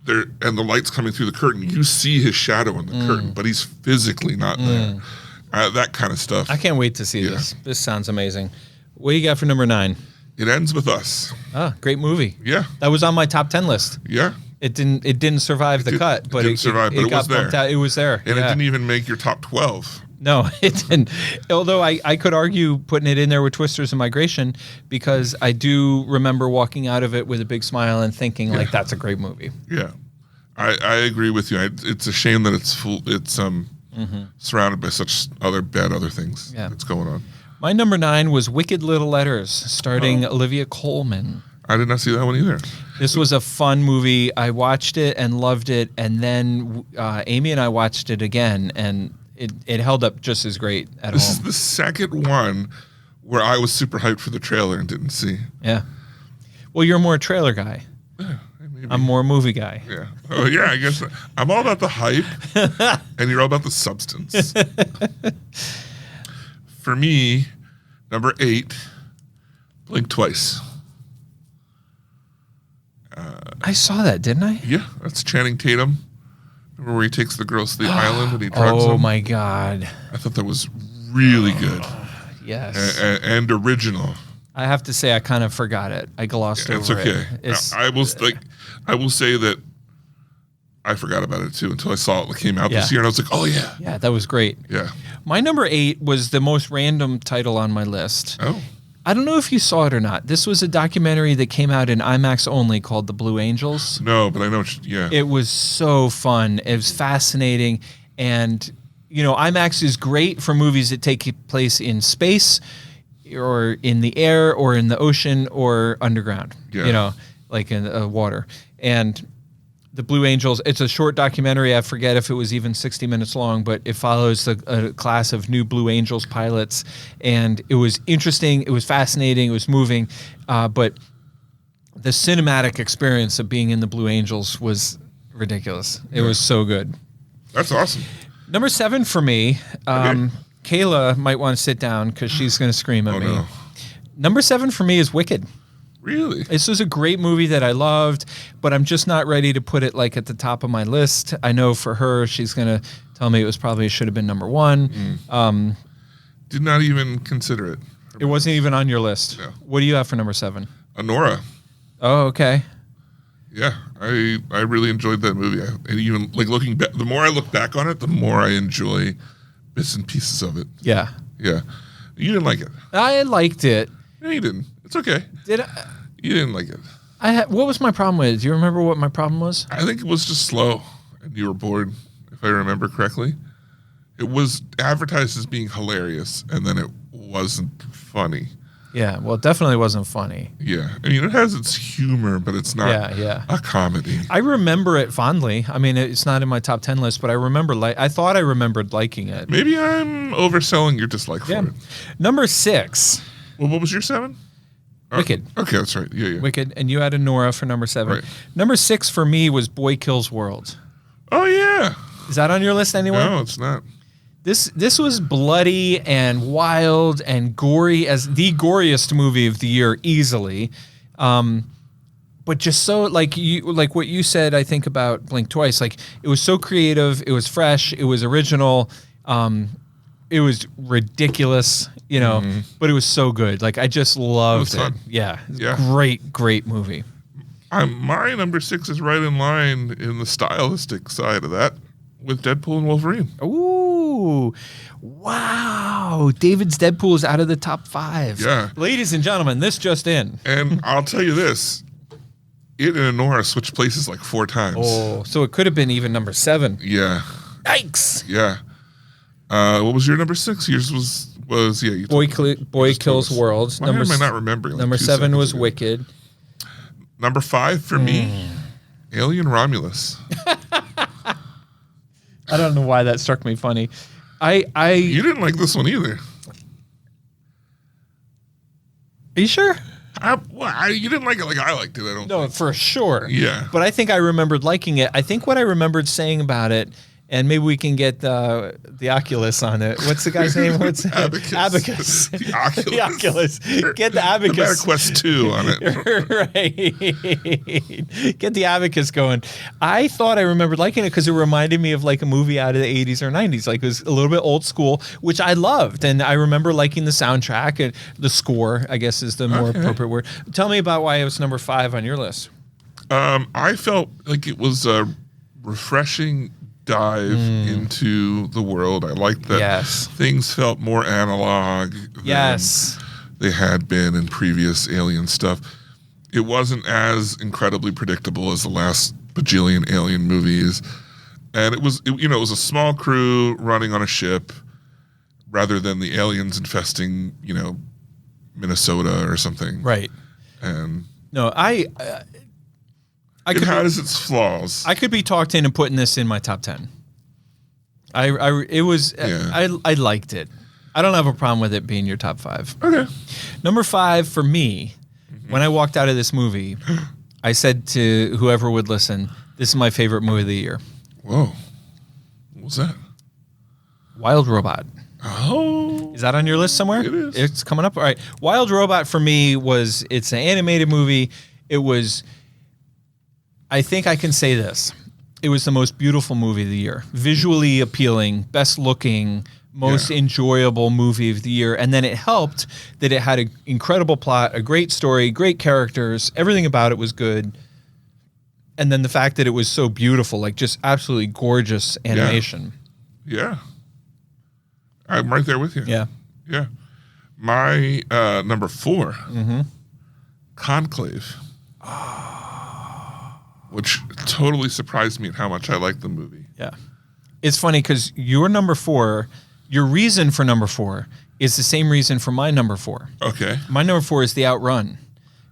there and the light's coming through the curtain, you see his shadow in the curtain, but he's physically not there. That kind of stuff. I can't wait to see this. This sounds amazing. What do you got for number 9? It Ends With Us. Ah, great movie. Yeah. That was on my top 10 list. Yeah. It didn't survive the cut, but it got bumped out. It was there. And it didn't even make your top 12. No, it didn't. Although I could argue putting it in there with Twisters and Migration, because I do remember walking out of it with a big smile and thinking like that's a great movie. Yeah. I agree with you. It's a shame that it's surrounded by such other things that's going on. My number 9 was Wicked Little Letters, starring Olivia Colman. I did not see that one either. This was a fun movie. I watched it and loved it, and then Amy and I watched it again, and it held up just as great at This is home. the second one where I was super hyped for the trailer and didn't see. Yeah. Well, you're more a trailer guy. Maybe. I'm more a movie guy. Yeah. Oh, yeah, I guess I'm all about the hype, and you're all about the substance. For me, number 8, Blink Twice. I saw that, didn't I? Yeah, that's Channing Tatum. Remember where he takes the girls to the island and he drugs them? Oh my God. I thought that was really good Yes. and original. I have to say I kind of forgot it. I glossed It's over okay. it. I will say that I forgot about it too until I saw it came out this Yeah. year, and I was like, oh yeah, Yeah, that was great. yeah. My number 8 was the most random title on my list. Oh, I don't know if you saw it or not. This was a documentary that came out in IMAX only called The Blue Angels. no, but I know. Yeah, It was so fun. It was fascinating. And, IMAX is great for movies that take place in space or in the air or in the ocean or underground, Yeah. like in water. And The Blue Angels, it's a short documentary. I forget if it was even 60 minutes long, but it follows a class of new Blue Angels pilots. And it was interesting. It was fascinating. It was moving. But the cinematic experience of being in the Blue Angels was ridiculous. It was so good. that's awesome. Number 7 for me, Kayla might want to sit down because she's going to scream at Oh me. no, Number 7 for me is Wicked. really? This was a great movie that I loved, but I'm just not ready to put it like at the top of my list. I know for her, she's going to tell me should have been number 1. Did not even consider it. It wasn't even on your list. No. What do you have for number 7? Honora. Oh, okay. Yeah, I really enjoyed that movie. And even like looking back, the more I look back on it, the more I enjoy bits and pieces of it. Yeah. Yeah, you didn't like it. I liked it. No, you didn't. It's okay. Did I? You didn't like it. What was my problem with it? Do you remember what my problem was? I think it was just slow, and you were bored, if I remember correctly. It was advertised as being hilarious, and then it wasn't funny. Yeah, well, it definitely wasn't funny. Yeah, I mean, it has its humor, but it's not Yeah. a comedy. I remember it fondly. I mean, it's not in my top 10 list, but I thought I remembered liking it. Maybe I'm overselling your dislike for it. Number 6, Well, what was your 7? Wicked. Okay, that's right. Yeah. Wicked, and you had Nora for number 7. Right. Number 6 for me was Boy Kills World. Oh, yeah. Is that on your list anywhere? No, it's not. This was bloody and wild and gory, as the goriest movie of the year easily. But just so like what you said, I think about Blink Twice, like it was so creative, it was fresh, it was original, it was ridiculous, but it was so good. Like I just loved It was fun. Yeah. Yeah. Great movie. My number 6 is right in line in the stylistic side of that with Deadpool and Wolverine. Ooh, wow. David's Deadpool is out of the top 5. Yeah. Ladies and gentlemen, this just in. And I'll tell you this, it and Honora switched places like 4 times. Oh, so it could have been even number 7. Yeah. Yikes. Yeah. What was your number 6? Yours was yeah. You Boy told me. Boy Just Kills told us. World. Why am I not remembering? Like Number 2 7 seconds was ago? Wicked. Number 5 for me, Alien Romulus. I don't know why that struck me funny. You didn't like this one either. Are you sure? You didn't like it like I liked it. I don't. No, think. for sure. Yeah. But I think I remembered liking it. I think what I remembered saying about it, and maybe we can get the Oculus on it. What's the guy's name? What's Abacus. Abacus. The Oculus. The Oculus. Get the The Abacus. Meta Quest 2 on it. Right. Get the Abacus going. I thought I remembered liking it because it reminded me of like a movie out of the 80s or 90s. Like it was a little bit old school, which I loved. And I remember liking the soundtrack and the score, I guess is the more appropriate word. Tell me about why it was number 5 on your list. I felt like it was a refreshing dive into the world. I liked that Yes. things felt more analog than Yes. they had been in previous Alien stuff. It wasn't as incredibly predictable as the last bajillion Alien movies. And it was a small crew running on a ship rather than the aliens infesting, Minnesota or something. Right. And No, I It could has its flaws. I could be talked into putting this in my top 10. I liked it. I don't have a problem with it being your top 5. Okay. Number 5 for me, when I walked out of this movie, I said to whoever would listen, this is my favorite movie of the year. Whoa. What was that? Wild Robot. Oh. Is that on your list somewhere? It is. It's coming up. All right. Wild Robot for me it's an animated movie. It was, I think I can say this. It was the most beautiful movie of the year. Visually appealing, best looking, most enjoyable movie of the year. And then it helped that it had an incredible plot, a great story, great characters. Everything about it was good. And then the fact that it was so beautiful, like just absolutely gorgeous animation. Yeah. I'm right there with you. Yeah. Yeah. My number 4, Conclave. Which totally surprised me at how much I liked the movie. Yeah. It's funny because your number 4, your reason for number 4 is the same reason for my number 4. Okay. My number 4 is The Outrun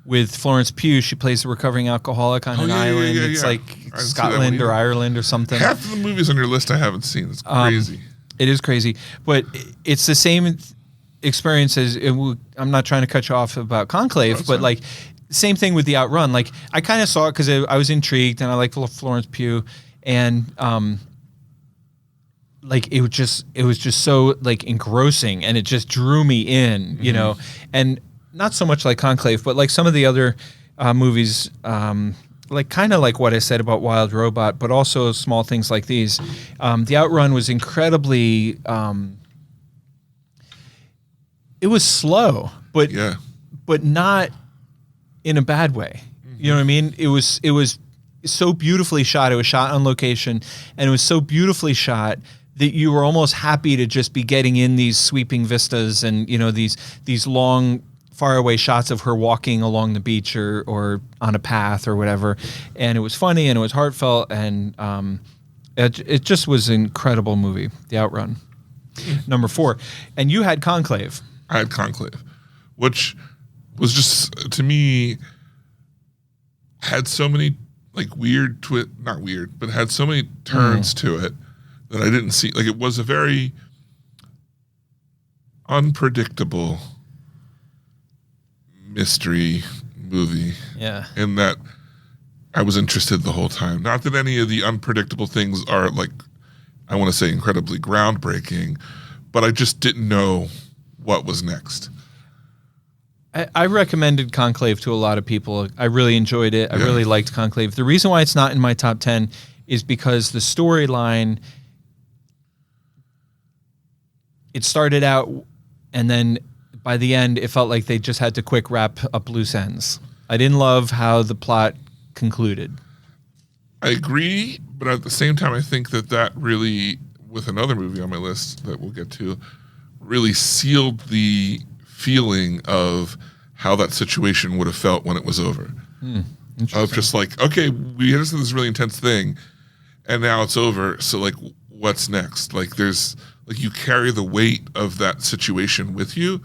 with Florence Pugh. She plays a recovering alcoholic on an island. It's like I didn't see that Scotland one or either. Ireland or something. Half of the movies on your list I haven't seen. It's crazy. It is crazy, but it's the same experience as I'm not trying to cut you off about Conclave, but like same thing with The Outrun. Like I kind of saw it because I was intrigued and I like Florence Pugh, and like it was just so like engrossing, and it just drew me in, you know, and not so much like Conclave, but like some of the other movies. Like kind of like what I said about Wild Robot, but also small things like these. The Outrun was incredibly. It was slow, but not in a bad way. You know what I mean? It was so beautifully shot. It was shot on location, and it was so beautifully shot that you were almost happy to just be getting in these sweeping vistas and these long, faraway shots of her walking along the beach or on a path or whatever. And it was funny and it was heartfelt, and it just was an incredible movie, The Outrun. Number 4. And you had Conclave. I had Conclave, which was just, to me, had so many like not weird, but had so many turns to it that I didn't see. Like it was a very unpredictable mystery movie. Yeah. In that I was interested the whole time. Not that any of the unpredictable things are like, I want to say incredibly groundbreaking, but I just didn't know what was next. I recommended Conclave to a lot of people. I really enjoyed it. I really liked Conclave. The reason why it's not in my top 10 is because the storyline, it started out and then by the end, it felt like they just had to quick wrap up loose ends. I didn't love how the plot concluded. I agree, but at the same time, I think that really, with another movie on my list that we'll get to, really sealed the feeling of how that situation would have felt when it was over. Of just like, okay, we had this really intense thing, and now it's over. So like, what's next? Like, there's like you carry the weight of that situation with you,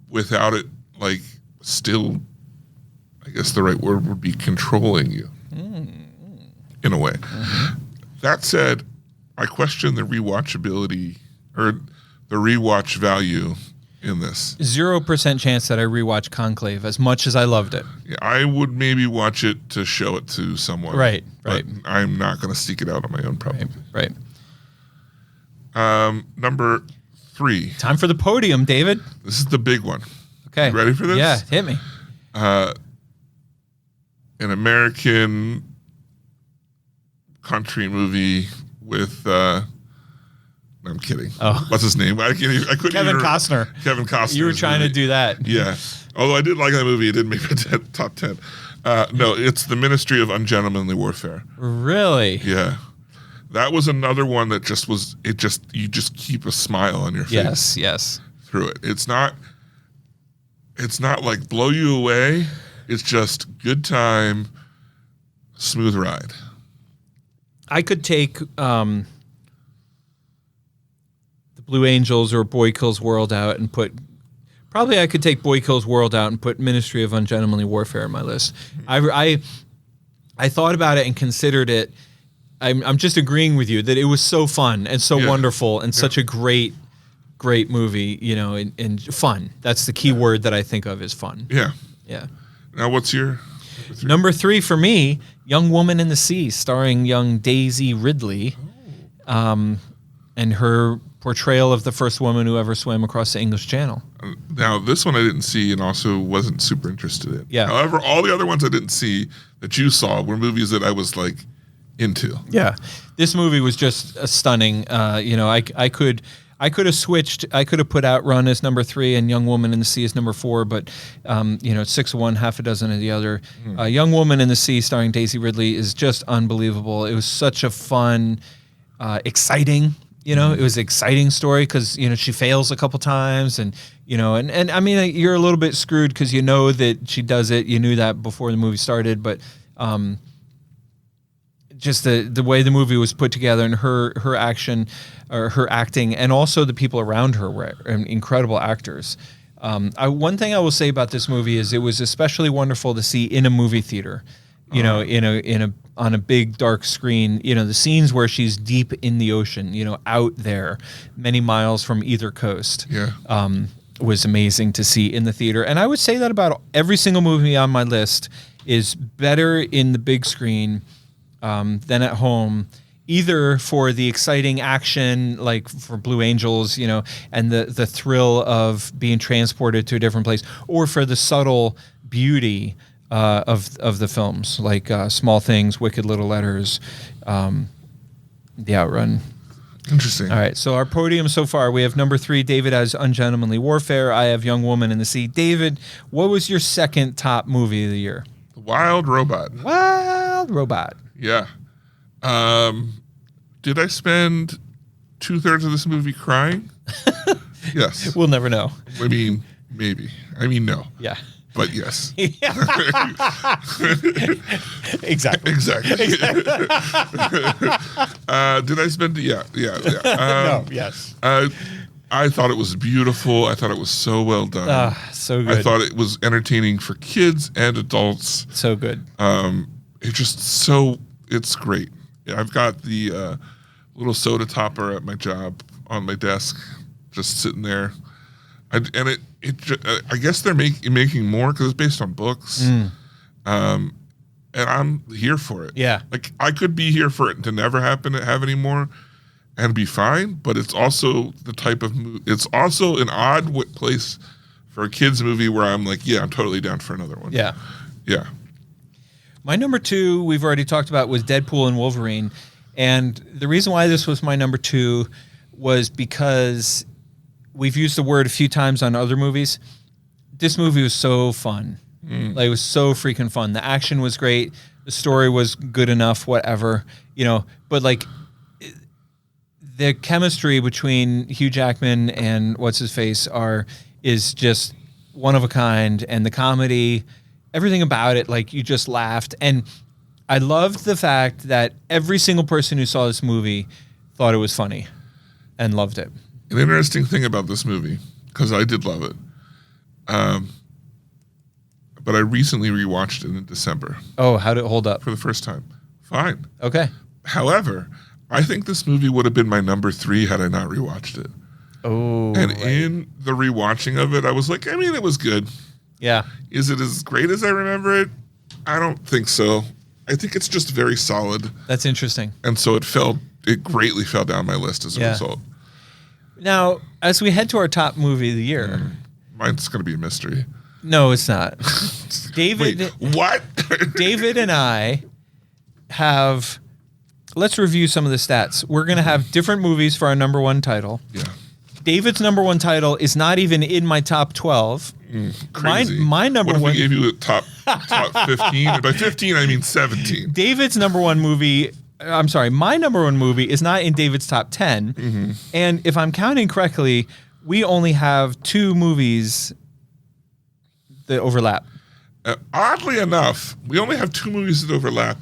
without it like still, I guess the right word would be controlling you, in a way. That said, I question the rewatchability or the rewatch value in this. 0% chance that I rewatch Conclave as much as I loved it. Yeah, I would maybe watch it to show it to someone. Right. But I'm not going to seek it out on my own, probably. Right. Number 3. Time for the podium, David. This is the big one. Okay. You ready for this? Yeah, hit me. An American country movie with I'm kidding. Oh. What's his name? I couldn't Kevin even Costner. Kevin Costner. You were trying to do that. Yeah. Although I did like that movie, it didn't make the top 10. No, it's The Ministry of Ungentlemanly Warfare. Really? Yeah. That was another one that you just keep a smile on your face. Yes. Through it. It's not like blow you away. It's just good time, smooth ride. I could take the Blue Angels or Boy Kills World out and put Probably I could take Boy Kills World out and put Ministry of Ungentlemanly Warfare on my list. I thought about it and considered it. I'm just agreeing with you that it was so fun and so wonderful and such a great movie, you know, and fun. That's the key word that I think of is fun. Yeah. Yeah. Now, what's your Number 3 for me, Young Woman in the Sea, starring young Daisy Ridley, and her portrayal of the first woman who ever swam across the English Channel. Now, this one I didn't see and also wasn't super interested in. Yeah. However, all the other ones I didn't see that you saw were movies that I was like into. Yeah, this movie was just stunning. You know, I could have switched. I could have put Outrun as number 3 and Young Woman in the Sea as number 4, but you know, 6 of one, half a dozen of the other. Young Woman in the Sea, starring Daisy Ridley, is just unbelievable. It was such a fun, exciting. You know, it was an exciting story because, you know, she fails a couple times and, you know, and I mean, you're a little bit screwed because you know that she does it. You knew that before the movie started, but just the way the movie was put together and her action or her acting and also the people around her were incredible actors. One thing I will say about this movie is it was especially wonderful to see in a movie theater. You know, on a big dark screen, you know, the scenes where she's deep in the ocean, you know, out there, many miles from either coast, was amazing to see in the theater. And I would say that about every single movie on my list is better in the big screen than at home, either for the exciting action, like for Blue Angels, you know, and the thrill of being transported to a different place, or for the subtle beauty of the films, like Small Things, Wicked Little Letters, The Outrun. Interesting. All right, so our podium so far, we have number 3, David has Ungentlemanly Warfare. I have Young Woman in the Sea. David, what was your second top movie of the year? Wild Robot. Wild Robot. Yeah. Did I spend 2/3 of this movie crying? Yes. We'll never know. I mean, maybe. I mean, no. Yeah. But yes. Exactly. Exactly. Did I spend? Yeah. No, yes. I thought it was beautiful. I thought it was so well done. So good. I thought it was entertaining for kids and adults. So good. It's great. I've got the little soda topper at my job on my desk, just sitting there. I guess they're making more because it's based on books. And I'm here for it. Yeah. Like, I could be here for it to never have any more and be fine, but it's also the type of it's also an odd place for a kid's movie where I'm like, yeah, I'm totally down for another one. Yeah. Yeah. My number 2, we've already talked about, was Deadpool and Wolverine. And the reason why this was my number 2 was because we've used the word a few times on other movies. This movie was so fun. Like, it was so freaking fun. The action was great. The story was good enough, whatever, you know, but like the chemistry between Hugh Jackman and what's his face is just one of a kind. And the comedy, everything about it, like, you just laughed. And I loved the fact that every single person who saw this movie thought it was funny and loved it. An interesting thing about this movie, because I did love it, but I recently rewatched it in December. Oh, how did it hold up? For the first time. Fine. Okay. However, I think this movie would have been my number 3 had I not rewatched it. Oh. And in the rewatching of it, I was like, I mean, it was good. Yeah. Is it as great as I remember it? I don't think so. I think it's just very solid. That's interesting. And so it greatly fell down my list as a result. Now, as we head to our top movie of the year. Mine's going to be a mystery. No, it's not. David. Wait, what? David and I have. Let's review some of the stats. We're going to have different movies for our number 1 title. Yeah. David's number 1 title is not even in my top 12. Crazy. My number what if 1. we gave you a top 15? And by 15, I mean 17. David's number 1 movie. I'm sorry. My number 1 movie is not in David's top 10. And if I'm counting correctly, we only have 2 movies that overlap. Oddly enough, we only have 2 movies that overlap.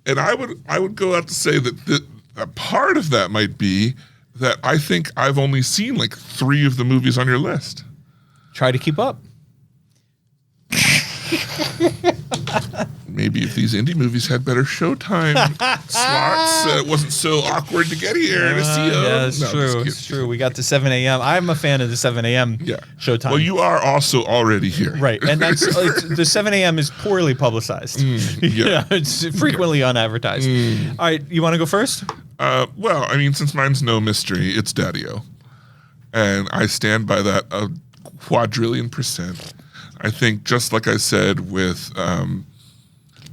And I would go out to say that a part of that might be that I think I've only seen like 3 of the movies on your list. try to keep up. Maybe if these indie movies had better showtime slots, it wasn't so awkward to get here to see them. Yeah, it's No, true. just It's kidding. true. We got the 7 a.m. I'm a fan of the 7 a.m. Yeah. showtime. Well, you are also already here. Right, and that's the 7 a.m. is poorly publicized. yeah. It's frequently unadvertised. All right, you want to go first? Well, I mean, since mine's no mystery, it's Daddy-O. And I stand by that a quadrillion %. I think, just like I said with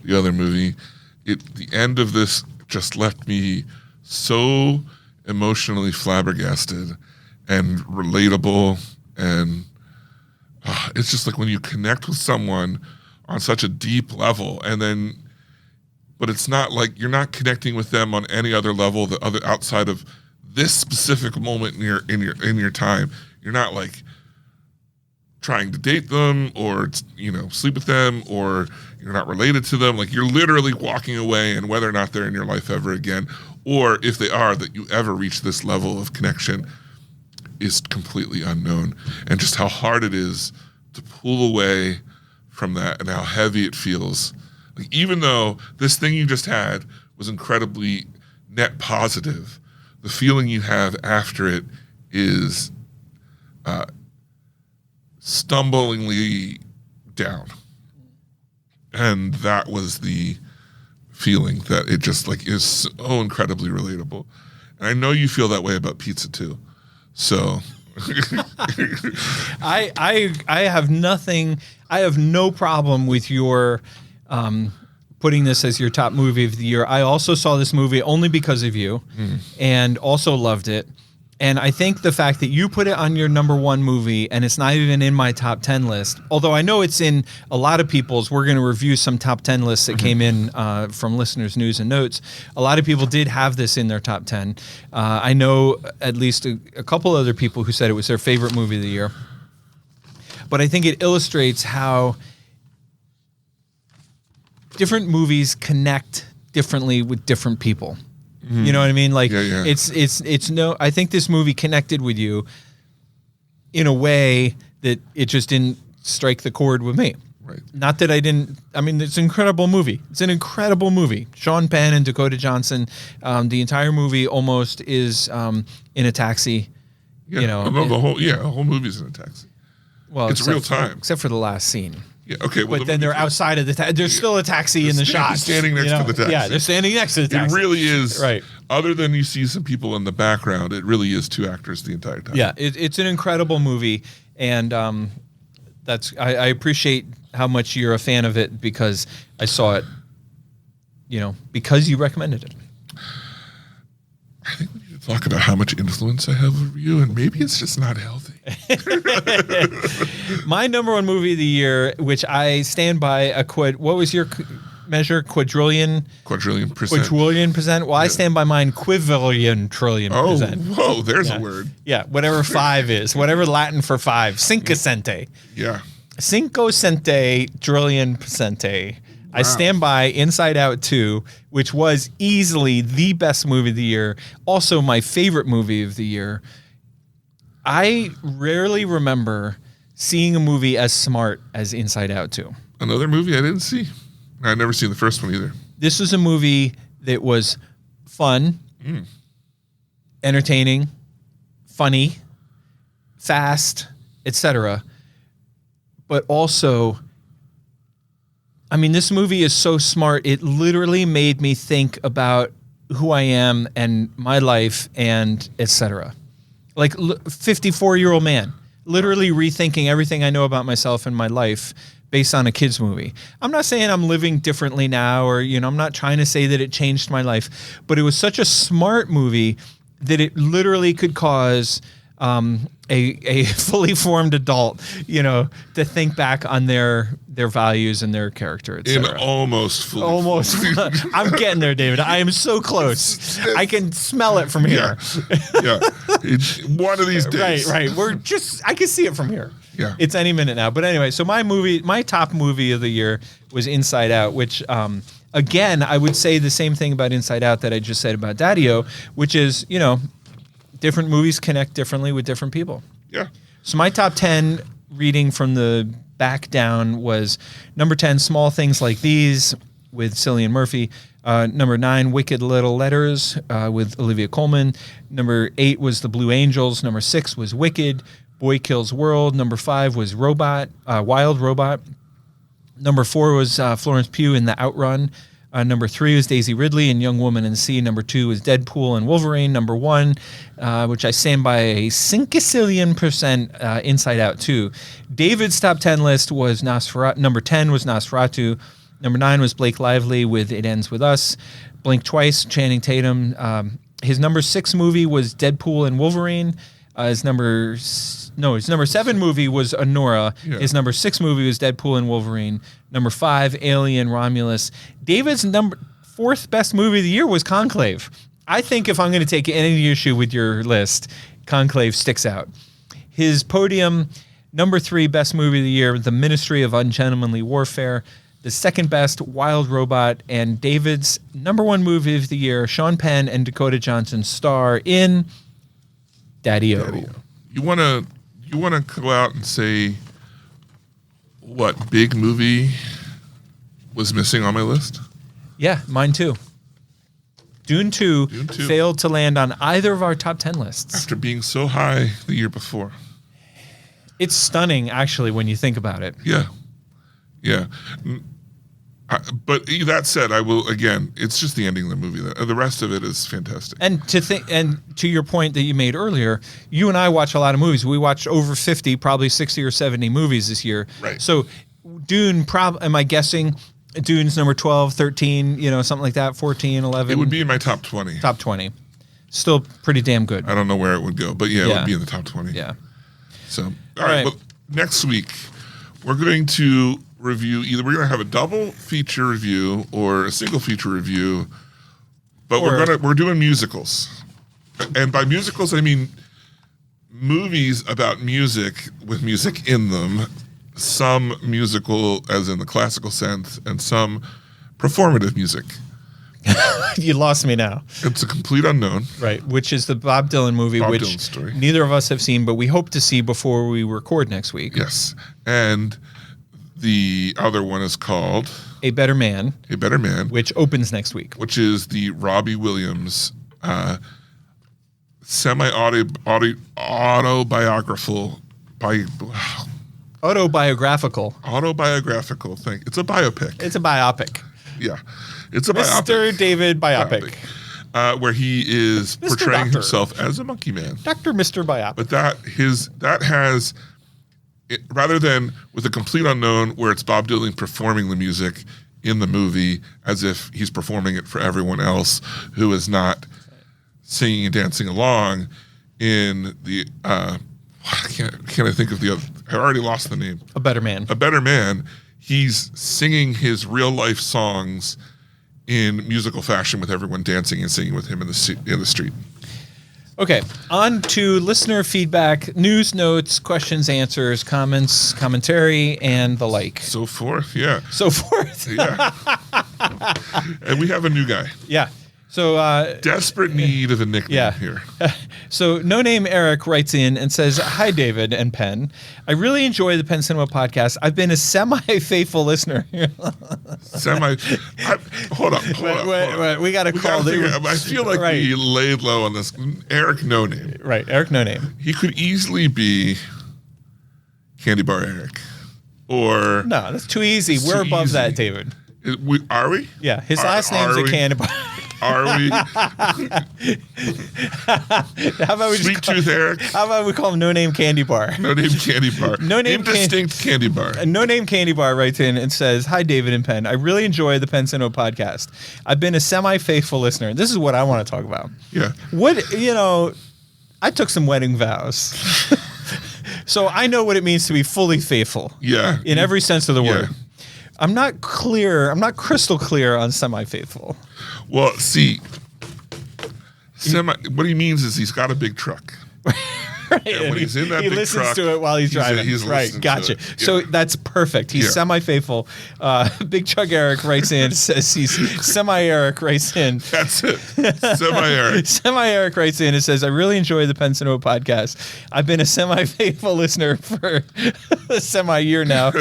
the other movie, the end of this just left me so emotionally flabbergasted and relatable. And it's just like when you connect with someone on such a deep level, and then, but it's not like you're not connecting with them on any other level, the other outside of this specific moment in your time. You're not like trying to date them or sleep with them, or you're not related to them. Like, you're literally walking away, and whether or not they're in your life ever again, or if they are, that you ever reach this level of connection, is completely unknown. And just how hard it is to pull away from that, and how heavy it feels. Like, even though this thing you just had was incredibly net positive, the feeling you have after it is stumblingly down. And that was the feeling, that it just like is so incredibly relatable. And I know you feel that way about pizza too. So I have nothing. I have no problem with your putting this as your top movie of the year. I also saw this movie only because of you, and also loved it. And I think the fact that you put it on your number one movie, and it's not even in my top 10 list, although I know it's in a lot of people's. We're going to review some top 10 lists that came in from listeners' news and notes. A lot of people did have this in their top 10. I know at least a couple other people who said it was their favorite movie of the year. But I think it illustrates how different movies connect differently with different people. You know what I mean? Like, Yeah. it's no. I think this movie connected with you in a way that it just didn't strike the chord with me. Right. Not that I didn't. I mean, it's an incredible movie. It's an incredible movie. Sean Penn and Dakota Johnson. The entire movie almost is in a taxi. yeah, You know, the whole movie's in a taxi. well, it's except real for- time. except for the last scene. Yeah, okay. Well, But then they're outside of the taxi. There's still a taxi in the shot. standing next to the taxi. Yeah, they're standing next to the It taxi. really is. Right. Other than you see some people in the background, it really is two actors the entire time. Yeah, it's an incredible movie, and that's I appreciate how much you're a fan of it, because I saw it, because you recommended it. I think we need to talk about how much influence I have over you, and maybe it's just not healthy. My number one movie of the year, which I stand by, what was your measure? Quadrillion %. Well, I stand by mine, trillion Oh, %. whoa, there's Yeah. a word. Yeah, whatever 5 is, whatever Latin for 5, cinque cente. Yeah. Cinco cente trillion %. I stand by Inside Out 2, which was easily the best movie of the year. Also my favorite movie of the year. I rarely remember seeing a movie as smart as Inside Out 2. Another movie I didn't see. I'd never seen the first one either. This was a movie that was fun, entertaining, funny, fast, etc. But also, I mean, this movie is so smart. It literally made me think about who I am and my life and etc. Like 54-year-old man, literally rethinking everything I know about myself and my life based on a kid's movie. I'm not saying I'm living differently now, or, I'm not trying to say that it changed my life, but it was such a smart movie that it literally could cause a fully formed adult, to think back on their values and their character, In etc. almost full. Almost. I'm getting there, David. I am so close. I can smell it from here. Yeah. One of these days. Right. I can see it from here. Yeah. It's any minute now. But anyway, so my top movie of the year was Inside Out, which, again, I would say the same thing about Inside Out that I just said about Daddy-O, which is, different movies connect differently with different people. Yeah. So my top 10 reading from the back down was number 10, Small Things Like These with Cillian Murphy. Number 9, Wicked Little Letters with Olivia Colman. Number 8 was The Blue Angels. Number 6 was Wicked. Boy Kills World. Number 5 was Wild Robot. Number 4 was Florence Pugh in The Outrun. Number 3 was Daisy Ridley in Young Woman in the Sea. Number 2 was Deadpool and Wolverine. Number 1, which I stand by a cincillion%, Inside Out 2. David's top 10 list was Nosferatu. Number 10 was Nosferatu. Number 9 was Blake Lively with It Ends With Us. Blink Twice, Channing Tatum. His number 6 movie was Deadpool and Wolverine. His number 7 movie was Anora. Yeah. His number 6 movie was Deadpool and Wolverine. Number 5, Alien Romulus. David's 4th best movie of the year was Conclave. I think if I'm going to take any issue with your list, Conclave sticks out. His podium, number 3 best movie of the year, The Ministry of Ungentlemanly Warfare. The second best, Wild Robot. And David's number 1 movie of the year, Sean Penn and Dakota Johnson star in Daddy-O. Daddy-O. You wanna go out and say what big movie was missing on my list? Yeah, mine too. Dune 2 failed to land on either of our top 10 lists. After being so high the year before. It's stunning, actually, when you think about it. Yeah. But that said, I will again. It's just the ending of the movie. The rest of it is fantastic. And to your point that you made earlier, you and I watch a lot of movies. We watched over 50, probably 60 or 70 movies this year. Right. So Dune, am I guessing Dune's number 12, 13, something like that, 14, 11? It would be in my top 20. Top 20. Still pretty damn good. I don't know where it would go, but yeah, it Yeah. would be in the top 20. Yeah. So, all All right. right. Well, next week, we're going to review we're going to have a double feature review or a single feature review, but we're doing musicals. And by musicals, I mean movies about music with music in them, some musical as in the classical sense, and some performative music. You lost me now. It's a complete unknown. Right, which is the Bob Dylan movie, Bob which Dylan story. neither of us have seen, but we hope to see before we record next week. Yes. And the other one is called A Better Man, A Better Man, which opens next week. which is the Robbie Williams autobiographical thing. It's a biopic. It's a biopic. Yeah. It's a Mr. biopic. David Biopic. Where he is Mr. portraying Doctor. himself as a monkey man. Dr. Mr. Biopic. But that has rather than with a complete unknown where it's Bob Dylan performing the music in the movie as if he's performing it for everyone else who is not singing and dancing along in the can't I think of the other, I already lost the name. A Better Man. A Better Man, he's singing his real life songs in musical fashion with everyone dancing and singing with him in the street. Okay, on to listener feedback, news notes, questions, answers, comments, commentary, and the like. So forth, yeah. So forth. Yeah. And we have a new guy. Yeah. So Desperate need of a nickname yeah. here. So No Name Eric writes in and says, "Hi, David and Penn. I really enjoy the Penn Cinema podcast. I've been a semi-faithful listener." Hold up. Wait, we got to call I feel like we laid low on this. Eric No Name. Right, Eric No Name. He could easily be Candy Bar Eric. Or No, that's too easy. It's We're too above easy. that, David. Are we? Yeah, his last name's a Candy Bar. Are we? How about we just Sweet Tooth Eric? How about we call him No Name Candy Bar? No Name Candy Bar. No Name Indistinct Candy Bar. No Name Candy Bar writes in and says, "Hi, David and Penn. I really enjoy the Penn Cinema podcast. I've been a semi-faithful listener." This is what I want to talk about. Yeah. I took some wedding vows. So I know what it means to be fully faithful. Yeah. In every sense of the Yeah. word. I'm not crystal clear on semi-faithful. Well, see, what he means is he's got a big truck. Right. And when he's in that he big listens truck, to it while he's driving. he's right. listening to Gotcha. it. So Yeah. that's perfect. He's Yeah. semi-faithful. Big Chug Eric writes in, says he's semi-Eric writes in. That's it. Semi-Eric. Semi-Eric writes in and says, I really enjoy the Penn Cinema podcast. I've been a semi-faithful listener for a semi-year now,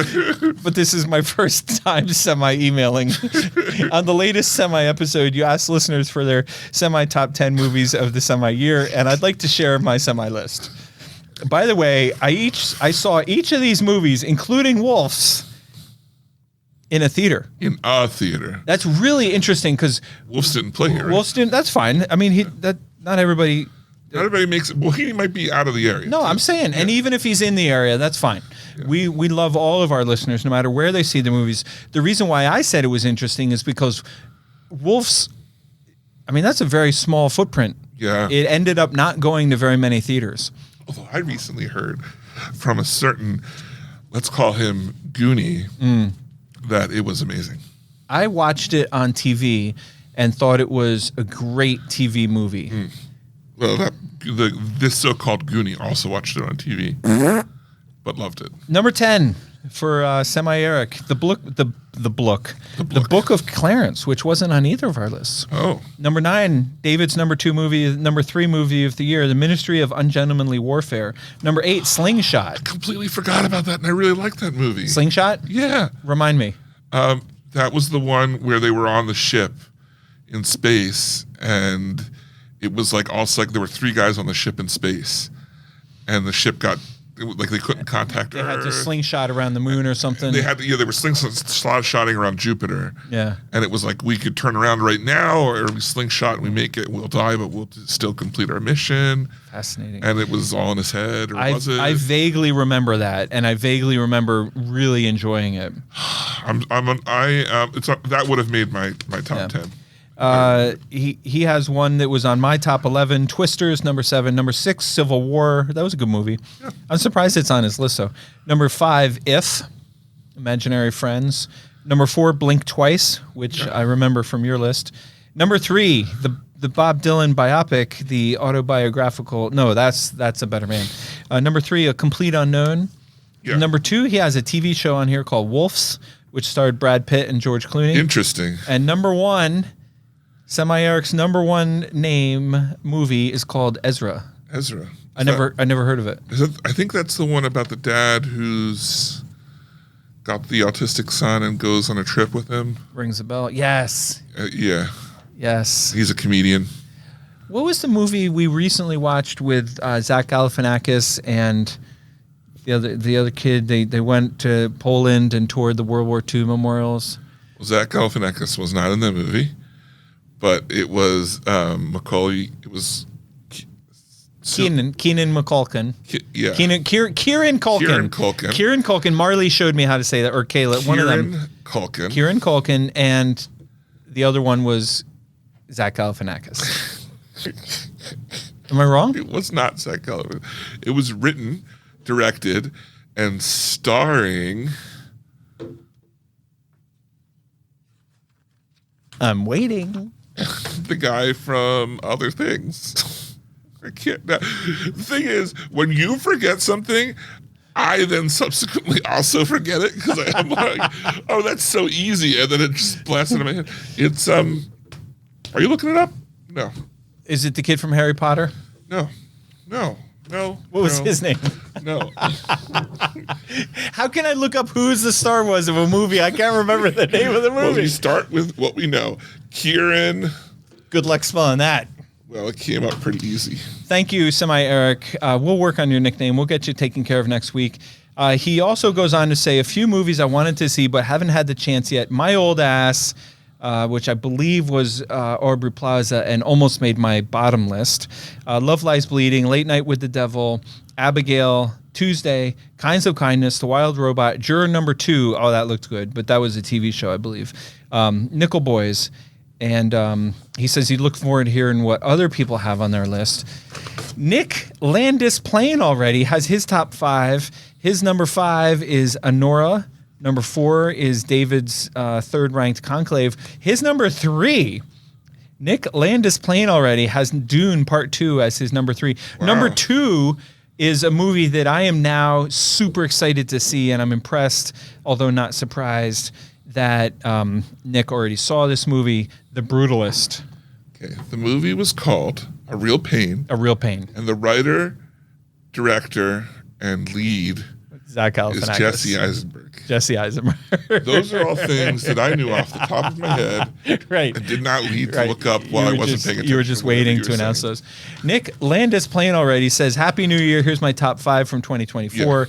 but this is my first time semi-emailing. On the latest semi-episode, you asked listeners for their semi-top 10 movies of the semi-year, and I'd like to share my semi-list. By the way, I saw each of these movies, including Wolf's, in a theater. In a theater. That's really interesting because Wolf's didn't play here. Right? Wolf's didn't. That's fine. I mean, not everybody. Not everybody makes it. Well, he might be out of the area. No, I'm saying, and even if he's in the area, that's fine. Yeah. We love all of our listeners, no matter where they see the movies. The reason why I said it was interesting is because Wolf's. I mean, that's a very small footprint. Yeah. It ended up not going to very many theaters. Although I recently heard from a certain, let's call him Goonie, that it was amazing. I watched it on TV and thought it was a great TV movie. Well, this so-called Goonie also watched it on TV, but loved it. Number 10 for Semi-Eric, the Book of Clarence, which wasn't on either of our lists. Oh. Number 9, David's number 3 movie of the year, The Ministry of Ungentlemanly Warfare. Number 8, Slingshot. Completely forgot about that, and I really liked that movie. Slingshot? Yeah. Remind me. That was the one where they were on the ship in space, and it was like there were 3 guys on the ship in space, and the ship they couldn't contact They Earth. had to slingshot around the moon or something. They were slingshotting around Jupiter. Yeah. And it was like, we could turn around right now, or we slingshot and we make it, we'll die, but we'll still complete our mission. Fascinating. And it was all in his head, or was it? I vaguely remember that, and I vaguely remember really enjoying it. That would have made my top 10. He has one that was on my top 11, Twisters, number 7. Number 6, Civil War. That was a good movie. Yeah. I'm surprised it's on his list, though. Number 5, If, Imaginary Friends. Number 4, Blink Twice, which I remember from your list. Number 3, the Bob Dylan biopic, the autobiographical. No, that's A Better Man. Number 3, A Complete Unknown. Yeah. Number 2, he has a TV show on here called Wolf's, which starred Brad Pitt and George Clooney. Interesting. And number 1... Semi-Eric's number 1 name movie is called Ezra. Ezra. I never heard of it. I think that's the one about the dad who's got the autistic son and goes on a trip with him. Rings a bell. Yes. Yeah. Yes. He's a comedian. What was the movie we recently watched with Zach Galifianakis and the other kid? They went to Poland and toured the World War II memorials. Well, Zach Galifianakis was not in the movie. But it was Macaulay. It was Keenan McCulkin. Yeah. Kieran Culkin. Kieran Culkin. Marley showed me how to say that, or Kayla. One of them. Kieran Culkin, and the other one was Zach Galifianakis. Am I wrong? It was not Zach Galifianakis. It was written, directed, and starring. I'm waiting. The guy from Other Things. I can't. The thing is, when you forget something, I then subsequently also forget it because I'm like, oh, that's so easy, and then it just blasts into my head. It's Are you looking it up? No. Is it the kid from Harry Potter? No. What was his name? No. How can I look up who's the star was of a movie? I can't remember the name of the movie. Well, we start with what we know. Kieran. Good luck spelling that. Well, it came up pretty easy. Thank you, Semi-Eric. We'll work on your nickname. We'll get you taken care of next week. He also goes on to say, a few movies I wanted to see but haven't had the chance yet. My Old Ass, which I believe was Aubrey Plaza and almost made my bottom list. Love Lies Bleeding, Late Night with the Devil, Abigail, Tuesday, Kinds of Kindness, The Wild Robot, Juror Number 2. Oh, that looked good, but that was a TV show, I believe. Nickel Boys. And he says he looked forward to hearing what other people have on their list. Nick Landis playing already has his top 5. His number 5 is Anora. Number 4 is David's third-ranked Conclave. His number 3, Nick Landis playing already, has Dune Part 2 as his number 3. Wow. Number 2 is a movie that I am now super excited to see, and I'm impressed, although not surprised, that Nick already saw this movie, The Brutalist. Okay. The movie was called A Real Pain, A Real Pain. and the writer, director, and lead Zach is Galifianakis. Jesse Eisenberg. Jesse Eisenberg. Those are all things that I knew off the top of my head right. and did not need to Right. look up while I You were wasn't just- paying attention. You were just to whatever waiting you to were announce saying. those. Nick Landis playing already says, Happy New Year. Here's my top 5 from 2024.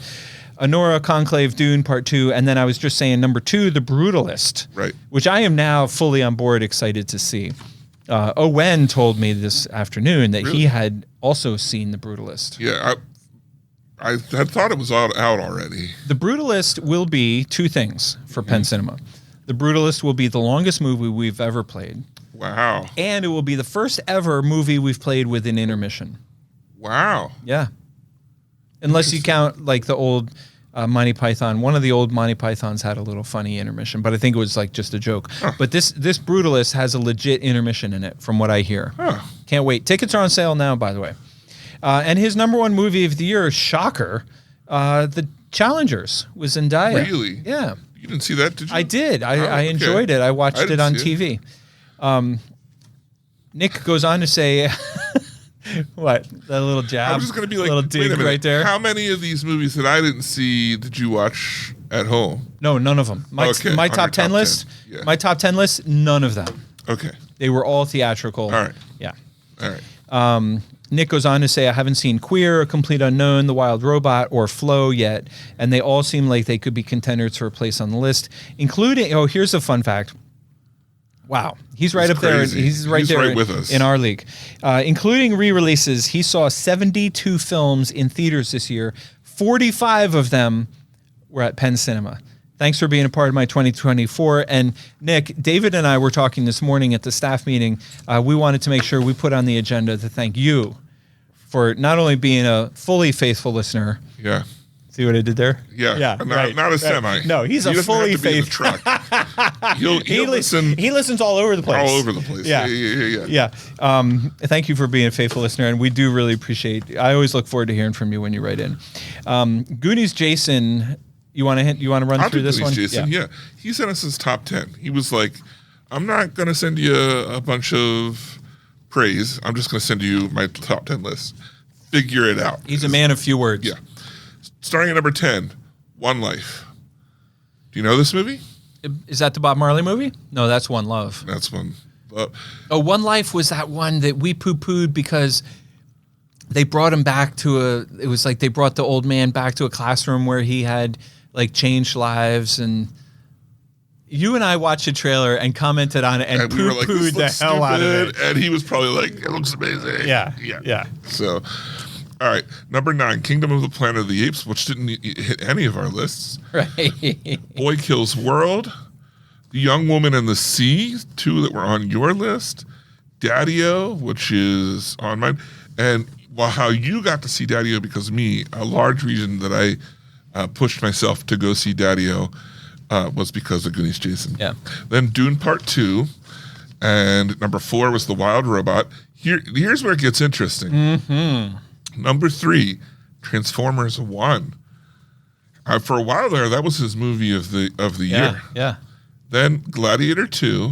Honora, Conclave, Dune, Part 2. And then I was just saying number 2, The Brutalist. Right. Which I am now fully on board, excited to see. Owen told me this afternoon that he Really? had also seen The Brutalist. Yeah, I had thought it was out already. The Brutalist will be 2 things for Penn Cinema. The Brutalist will be the longest movie we've ever played. Wow. And it will be the first ever movie we've played with an intermission. Wow. Yeah. Unless you count like the old Monty Python. One of the old Monty Pythons had a little funny intermission, but I think it was like just a joke. But this Brutalist has a legit intermission in it from what I hear. Huh. Can't wait. Tickets are on sale now, by the way. And his number 1 movie of the year, shocker, The Challengers with Zendaya. Really? Yeah. You didn't see that, did you? I did. I okay. enjoyed it. I watched I it didn't on see TV. Nick goes on to say, what? That little jab? I was just going to be like, little wait dig a minute. right there. How many of these movies that I didn't see did you watch at home? No, none of them. My Okay, my on top your 10 top list, 10, yeah. my top 10 list, none of them. Okay. They were all theatrical. All right. Yeah. All right. Nick goes on to say, I haven't seen Queer, A Complete Unknown, The Wild Robot, or Flow yet, and they all seem like they could be contenders for a place on the list, including, here's a fun fact. Wow. He's right That's up there. crazy. He's right He's there right with us. in our league. Including re-releases, he saw 72 films in theaters this year. 45 of them were at Penn Cinema. Thanks for being a part of my 2024. And Nick, David and I were talking this morning at the staff meeting. We wanted to make sure we put on the agenda to thank you for not only being a fully faithful listener. Yeah. See what I did there? Yeah. Not a semi. No, he's He a doesn't have fully to be in the faithful. truck. He'll listen He listens all over the place. all over the place. Yeah. Yeah. Thank you for being a faithful listener, and we do really appreciate. I always look forward to hearing from you when you write in. Goonies Jason, you want to run I'll through do this Goonies one? Jason, yeah. He sent us his top 10. He was like, I'm not going to send you a bunch of praise. I'm just going to send you my top 10 list. Figure it out. He's a man of few words. Yeah. Starting at number 10, One Life. Do you know this movie? Is that the Bob Marley movie? No, that's One Love. That's one. One Life was that one that we poo-pooed because they brought him back to it was like they brought the old man back to a classroom where he had like changed lives, and you and I watched the trailer and commented on it and we were like, poo-pooed this the looks hell out of stupid. it. And he was probably like, it looks amazing. Yeah. So, all right. Number 9, Kingdom of the Planet of the Apes, which didn't hit any of our lists. Right. Boy Kills World, The Young Woman and the Sea, 2 that were on your list. Daddy-O, which is on mine. And how you got to see Daddy-O because of me, a large reason that I pushed myself to go see Daddy-O was because of Goonies Jason. Yeah. Then Dune Part 2. And number 4 was The Wild Robot. Here's where it gets interesting. Mm-hmm. Number 3, Transformers 1. For a while there, that was his movie of the year. Yeah. Then Gladiator 2.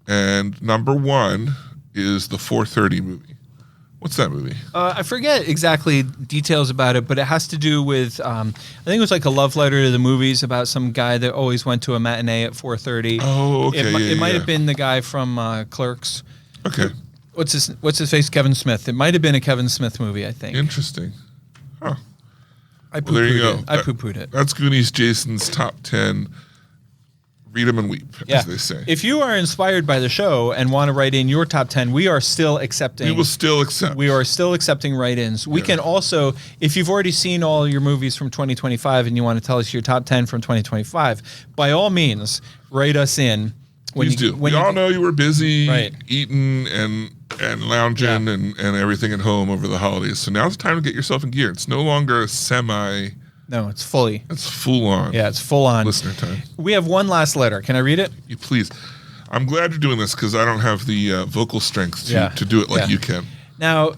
And number 1 is the 4:30 movie. What's that movie? I forget exactly details about it, but it has to do with I think it was like a love letter to the movies about some guy that always went to a matinee at 4:30. Oh, okay. It might have been the guy from Clerks. Okay. What's his face? Kevin Smith. It might have been a Kevin Smith movie, I think. Interesting. Huh. I Well, there you go. I poo-pooed it. That's Goonies Jason's top 10. Read them and weep, as they say. If you are inspired by the show and want to write in your top 10, we are still accepting. We will still accept. We are still accepting write-ins. We can also, if you've already seen all your movies from 2025 and you want to tell us your top 10 from 2025, by all means, write us in. Please do. We all know you were busy Right. eating and lounging and everything at home over the holidays. So now's the time to get yourself in gear. It's no longer a semi. No, it's fully. It's full on. Yeah, it's full on. Listener time. We have one last letter. Can I read it? You please. I'm glad you're doing this because I don't have the vocal strength to do it like Yeah. you can. Now,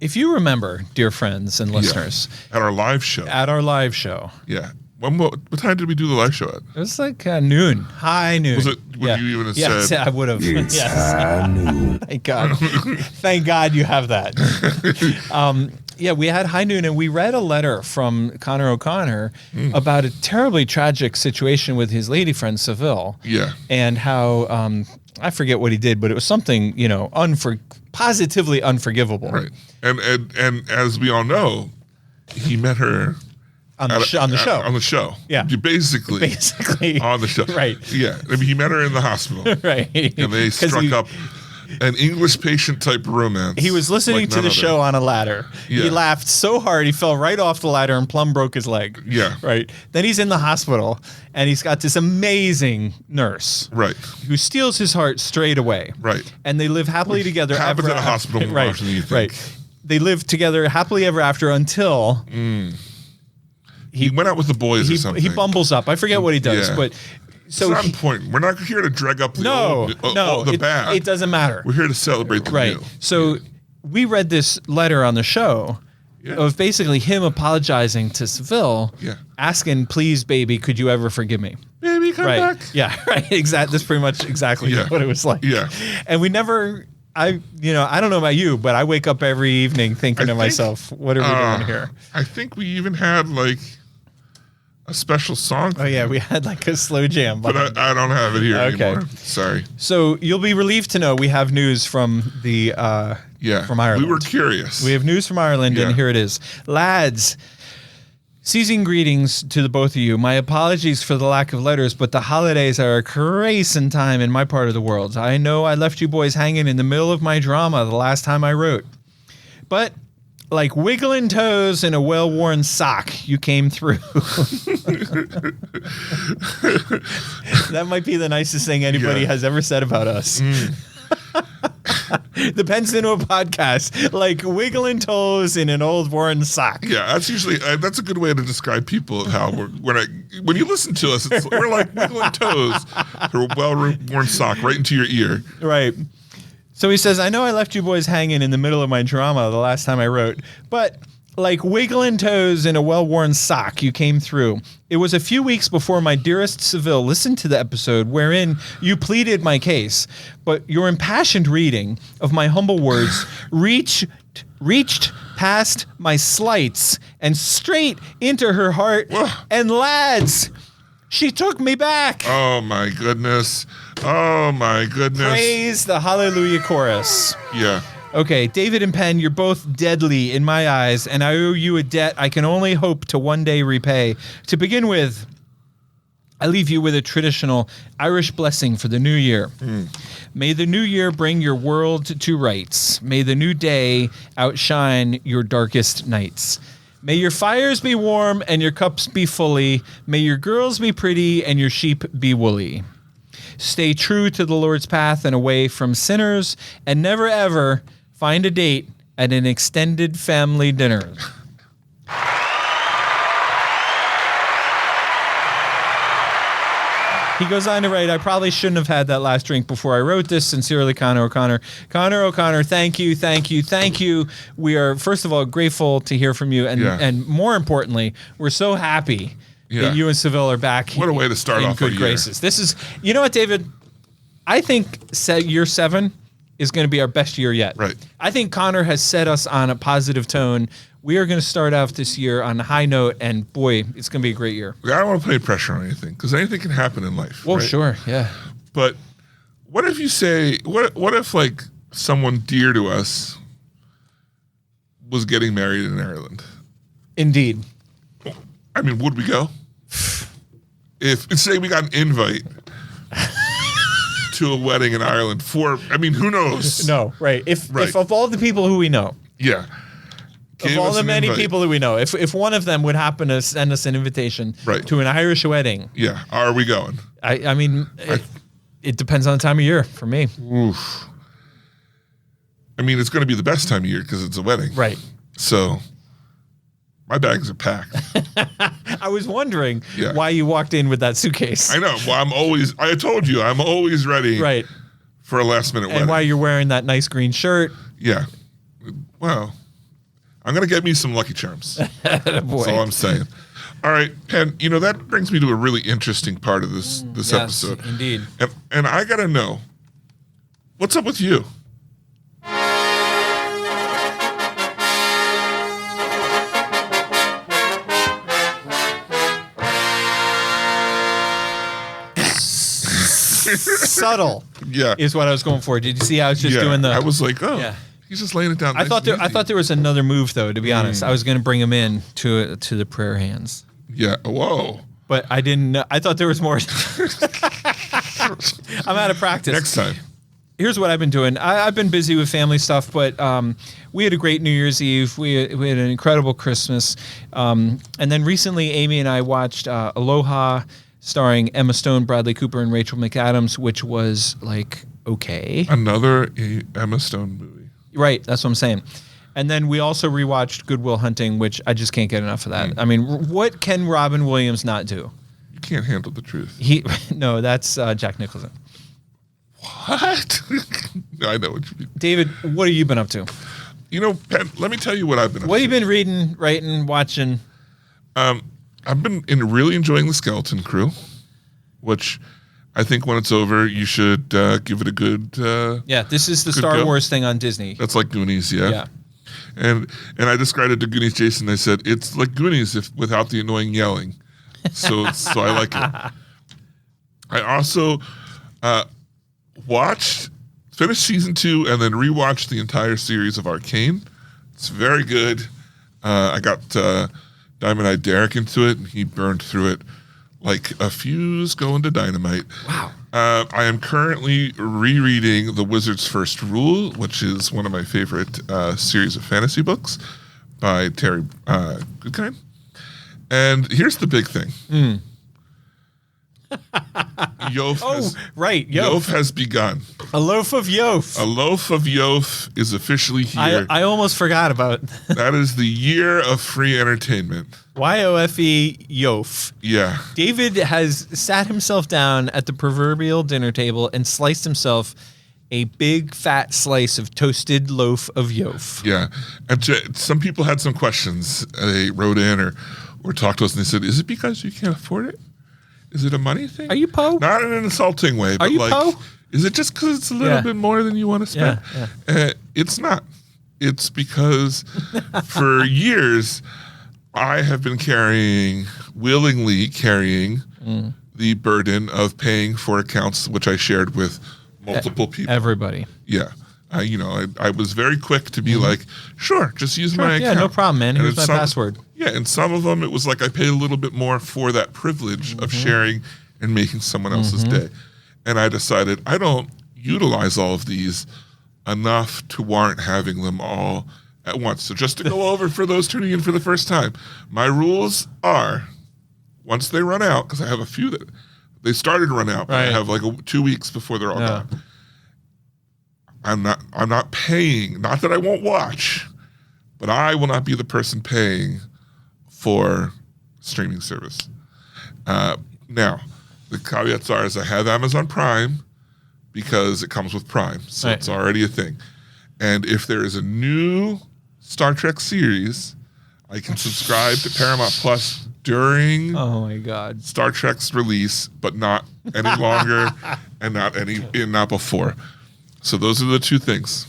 If you remember, dear friends and listeners, At our live show. at our live show, Yeah. What time did we do the live show at? it was like noon, high noon. Was it? Would you even have yes, said? I would have. Yes. Thank God. Thank God you have that. Yeah, we had high noon, and we read a letter from Connor O'Connor about a terribly tragic situation with his lady friend Seville. Yeah. And how I forget what he did, but it was something positively unforgivable. Right. And as we all know, he met her On the show. On the show. Yeah. Basically on the show. Right. Yeah. I mean, he met her in the hospital. Right. And they 'Cause struck he- up an English patient type romance. He was listening like to none the other. show on a ladder. He Yeah. laughed so hard he fell right off the ladder and plumb broke his leg. Yeah. Right. Then he's in the hospital and he's got this amazing nurse Right. who steals his heart straight away. Right. And they live happily together happens ever at a hospital more right. often than you think. Right. They live together happily ever after until He went out with the boys or something. he bumbles up. I forget what he does, Yeah. but so it's not he- important. We're not here to drag up the no, bad. it doesn't matter. We're here to celebrate the Right. new. So we read this letter on the show Yeah. of basically him apologizing to Seville, Yeah. asking, "Please, baby, could you ever forgive me?" Baby, come Right. back. Yeah. Right. Exactly. That's pretty much exactly Yeah. what it was like. Yeah. And we never. I don't know about you, but I wake up every evening thinking to think, myself, "What are we doing here?" I think we even had like a special song. Oh yeah, we had like a slow jam. But I don't have it here Okay. anymore. Sorry. So you'll be relieved to know we have news from the Yeah. from Ireland. We were curious. We have news from Ireland, Yeah. and here it is. Lads, seasoned greetings to the both of you. My apologies for the lack of letters, but the holidays are a crazy time in my part of the world. I know I left you boys hanging in the middle of my drama the last time I wrote. But like wiggling toes in a well-worn sock, you came through. That might be the nicest thing anybody Yeah. has ever said about us. The Penn Cinema Podcast, like wiggling toes in an old worn sock. Yeah, that's usually that's a good way to describe people. How when you listen to us, we're like wiggling toes through a well-worn sock right into your ear. Right. So he says, I know I left you boys hanging in the middle of my drama the last time I wrote, but like wiggling toes in a well-worn sock, you came through. It was a few weeks before my dearest Seville listened to the episode wherein you pleaded my case, but your impassioned reading of my humble words reached past my slights and straight into her heart. And lads, she took me back. Oh my goodness! Oh my goodness! Praise the Hallelujah chorus. Yeah. Okay, David and Penn, you're both deadly in my eyes, and I owe you a debt I can only hope to one day repay. To begin with, I leave you with a traditional Irish blessing for the new year. May the new year bring your world to rights. May the new day outshine your darkest nights. May your fires be warm and your cups be fully. May your girls be pretty and your sheep be woolly. Stay true to the Lord's path and away from sinners, and never ever find a date at an extended family dinner. He goes on to write, I probably shouldn't have had that last drink before I wrote this. Sincerely, Connor O'Connor. Connor O'Connor, thank you, thank you, thank you. We are, first of all, grateful to hear from you. And more importantly, we're so happy that you and Seville are back. What a way to start in off good a year. graces. This is, you know what, David? I think year 7 is going to be our best year yet. Right. I think Connor has set us on a positive tone. We are going to start off this year on a high note, and boy, it's going to be a great year. I don't want to put any pressure on anything because anything can happen in life. Well, right? sure, yeah. But what if you say, what if like someone dear to us was getting married in Ireland? Indeed. I mean, would we go? If say we got an invite to a wedding in Ireland who knows? No, right. If of all the people who we know, Yeah. of all the many people that we know, if one of them would happen to send us an invitation to an Irish wedding, Yeah. Are we going? I mean, it depends on the time of year for me. Oof. I mean, it's going to be the best time of year because it's a wedding. Right. So my bags are packed. I was wondering Yeah. why you walked in with that suitcase. I know. Well, I told you, I'm always ready Right. for a last minute wedding. And why you're wearing that nice green shirt. Yeah. Well, I'm gonna get me some Lucky Charms. Boy. That's all I'm saying. All right, Penn. You know that brings me to a really interesting part of this Yes, episode. indeed. And I gotta know, what's up with you? Subtle Yeah, is what I was going for. Did you see how I was just doing the? I was like, oh, Yeah. he's just laying it down. I nice thought and I easy. thought there was another move though. To be honest, I was going to bring him in to the prayer hands, Yeah. Whoa. but I didn't. I thought there was more. I'm out of practice. Next time. Here's what I've been doing. I've been busy with family stuff, but we had a great New Year's Eve. We had an incredible Christmas, and then recently Amy and I watched Aloha, starring Emma Stone, Bradley Cooper, and Rachel McAdams, which was like okay. Another Emma Stone movie. Right, that's what I'm saying. And then we also rewatched Good Will Hunting, which I just can't get enough of that. I mean, what can Robin Williams not do? You can't handle the truth. No, that's Jack Nicholson. What? I know what you mean. David, what have you been up to? You know, Penn, let me tell you what I've been up What to. have you been reading, writing, watching? I've been really enjoying The Skeleton Crew, which I think when it's over, you should give it a good... Yeah, this is the Good Star go. Wars thing on Disney. That's like Goonies, yeah? Yeah. And I described it to Goonies Jason. I said, it's like Goonies without the annoying yelling. So I like it. I also finished season 2 and then rewatched the entire series of Arcane. It's very good. I got Diamond Eyed Derek into it, and he burned through it like a fuse going to dynamite. Wow. I am currently rereading The Wizard's First Rule, which is one of my favorite series of fantasy books by Terry Goodkind. And here's the big thing. Yof Right, Yof has begun. A loaf of Yof. A loaf of Yof is officially here. I almost forgot about That is the year of free entertainment. YOFE Yof. Yeah. David has sat himself down at the proverbial dinner table and sliced himself a big fat slice of toasted loaf of Yof. Yeah. And some people had some questions. They wrote in or talked to us and they said, is it because you can't afford it? Is it a money thing? Are you Poe? Not in an insulting way, but you like, Poe? is it just because it's a little Yeah. bit more than you want to spend? Yeah, It's not. It's because for years, I have been willingly carrying the burden of paying for accounts, which I shared with multiple people. Everybody. Yeah. I was very quick to be like, sure, just use my account. Yeah, no problem, man. And Here's in my password. Yeah, and some of them, it was like I paid a little bit more for that privilege of sharing and making someone else's day. And I decided I don't utilize all of these enough to warrant having them all at once. So just to go over for those tuning in for the first time, my rules are, once they run out, because I have a few that they started to run out, but I Right. have like 2 weeks before they're all Yeah. gone. I'm not paying, not that I won't watch, but I will not be the person paying for streaming service. Now, the caveats are is I have Amazon Prime because it comes with Prime, so Right. it's already a thing. And if there is a new Star Trek series, I can subscribe to Paramount Plus during Oh my God. Star Trek's release, but not any longer and not before. So those are the two things.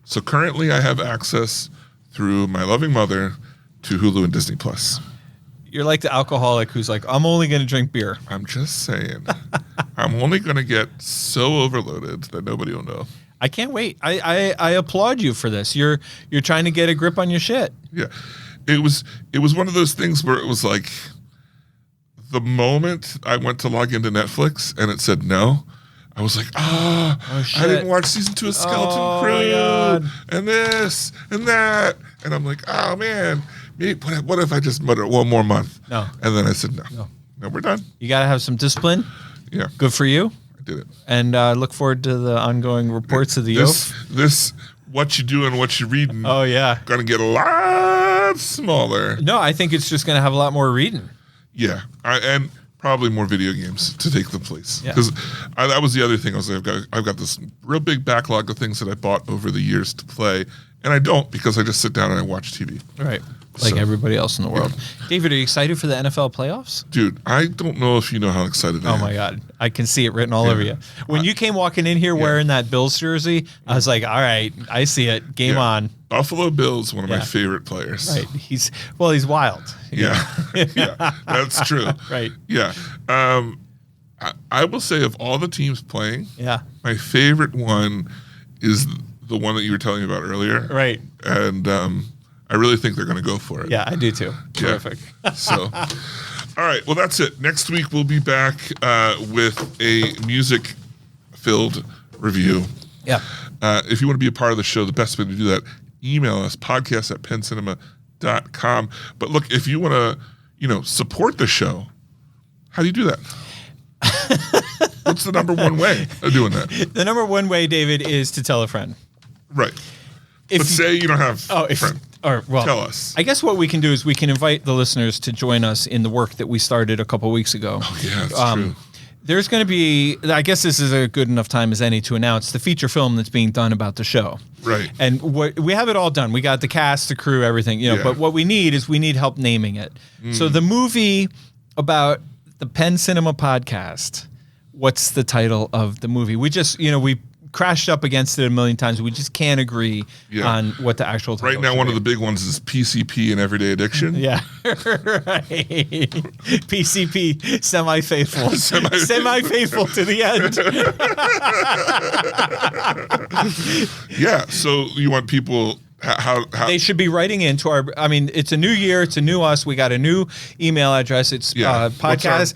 So currently I have access through my loving mother to Hulu and Disney Plus. You're like the alcoholic who's like, I'm only going to drink beer. I'm just saying. I'm only going to get so overloaded that nobody will know. I can't wait. I applaud you for this. You're trying to get a grip on your shit. Yeah. It was one of those things where it was like the moment I went to log into Netflix and it said no, I was like, I shit. didn't watch season 2 of Skeleton Oh, my Crew God. and this and that. And I'm like, oh man, what if I just mutter one more month? No. And then I said, no, we're done. You got to have some discipline. Yeah, Good for you. I did it. And look forward to the ongoing reports of the Yof. This, what you do and what you read, Oh, yeah. gonna get a lot smaller. No, I think it's just going to have a lot more reading. Yeah, and probably more video games to take the place. Yeah. Because that was the other thing. I was like, I've got this real big backlog of things that I bought over the years to play And I don't, because I just sit down and I watch TV. Right. Like So, everybody else in the world. David, are you excited for the NFL playoffs? Dude, I don't know if you know how excited I am. Oh my God. I can see it written all over you. When you came walking in here wearing that Bills jersey, I was like, all right, I see it. Game Yeah. on. Buffalo Bills, one of my Yeah. favorite players. Right. He's wild. Yeah. Yeah. That's true. Right. Yeah. I will say of all the teams playing, Yeah. my favorite one is the one that you were telling me about earlier. Right. And I really think they're going to go for it. Yeah, I do too. Yeah. Terrific. So, all right. Well, that's it. Next week, we'll be back with a music-filled review. Yeah. If you want to be a part of the show, the best way to do that, email us, podcast@pencinema.com. But look, if you want to, support the show, how do you do that? What's the number one way of doing that? The number one way, David, is to tell a friend. Right. If But say you don't have a if friend. or well, Tell us. I guess what we can do is we can invite the listeners to join us in the work that we started a couple weeks ago. Oh, yeah, that's true. There's going to be, I guess this is a good enough time as any to announce the feature film that's being done about the show. Right. And we have it all done. We got the cast, the crew, everything, Yeah. but what we need help naming it. So the movie about the Penn Cinema podcast, what's the title of the movie? We just, we crashed up against it a million times. We just can't agree on what the actual title Right now, should one be. of the big ones is PCP and Everyday Addiction. Yeah, right. PCP, semi-faithful. Semi-faithful to the end. Yeah. So you want people how They should be writing into our, it's a new year, it's a new us. We got a new email address. It's podcast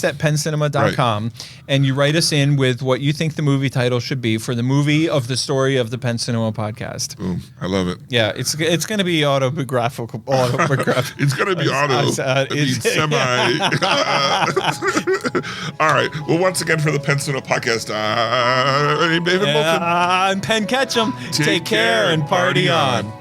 at pencinema.com. And you write us in with what you think the movie title should be for the movie of the story of the Penn Cinema podcast. Boom. I love it. Yeah, it's going to be autobiographical. It's going to be auto. Semi. All right. Well, once again for the Penn Cinema podcast, I'm David Moulton. I'm Penn Ketchum. Take care and party on.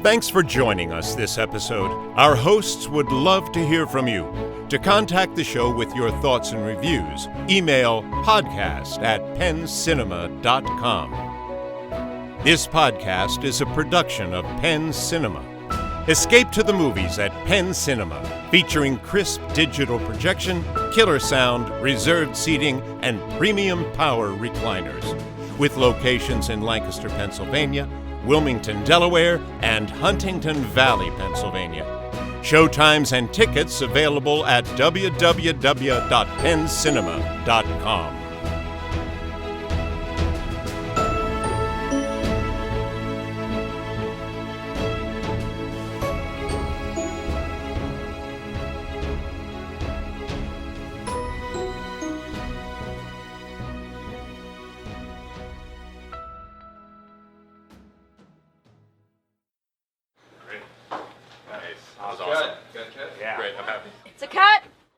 Thanks for joining us this episode. Our hosts would love to hear from you. To contact the show with your thoughts and reviews, email podcast@penncinema.com. This podcast is a production of Penn Cinema. Escape to the movies at Penn Cinema, featuring crisp digital projection, killer sound, reserved seating, and premium power recliners. With locations in Lancaster, Pennsylvania, Wilmington, Delaware, and Huntington Valley, Pennsylvania. Showtimes and tickets available at www.penncinema.com.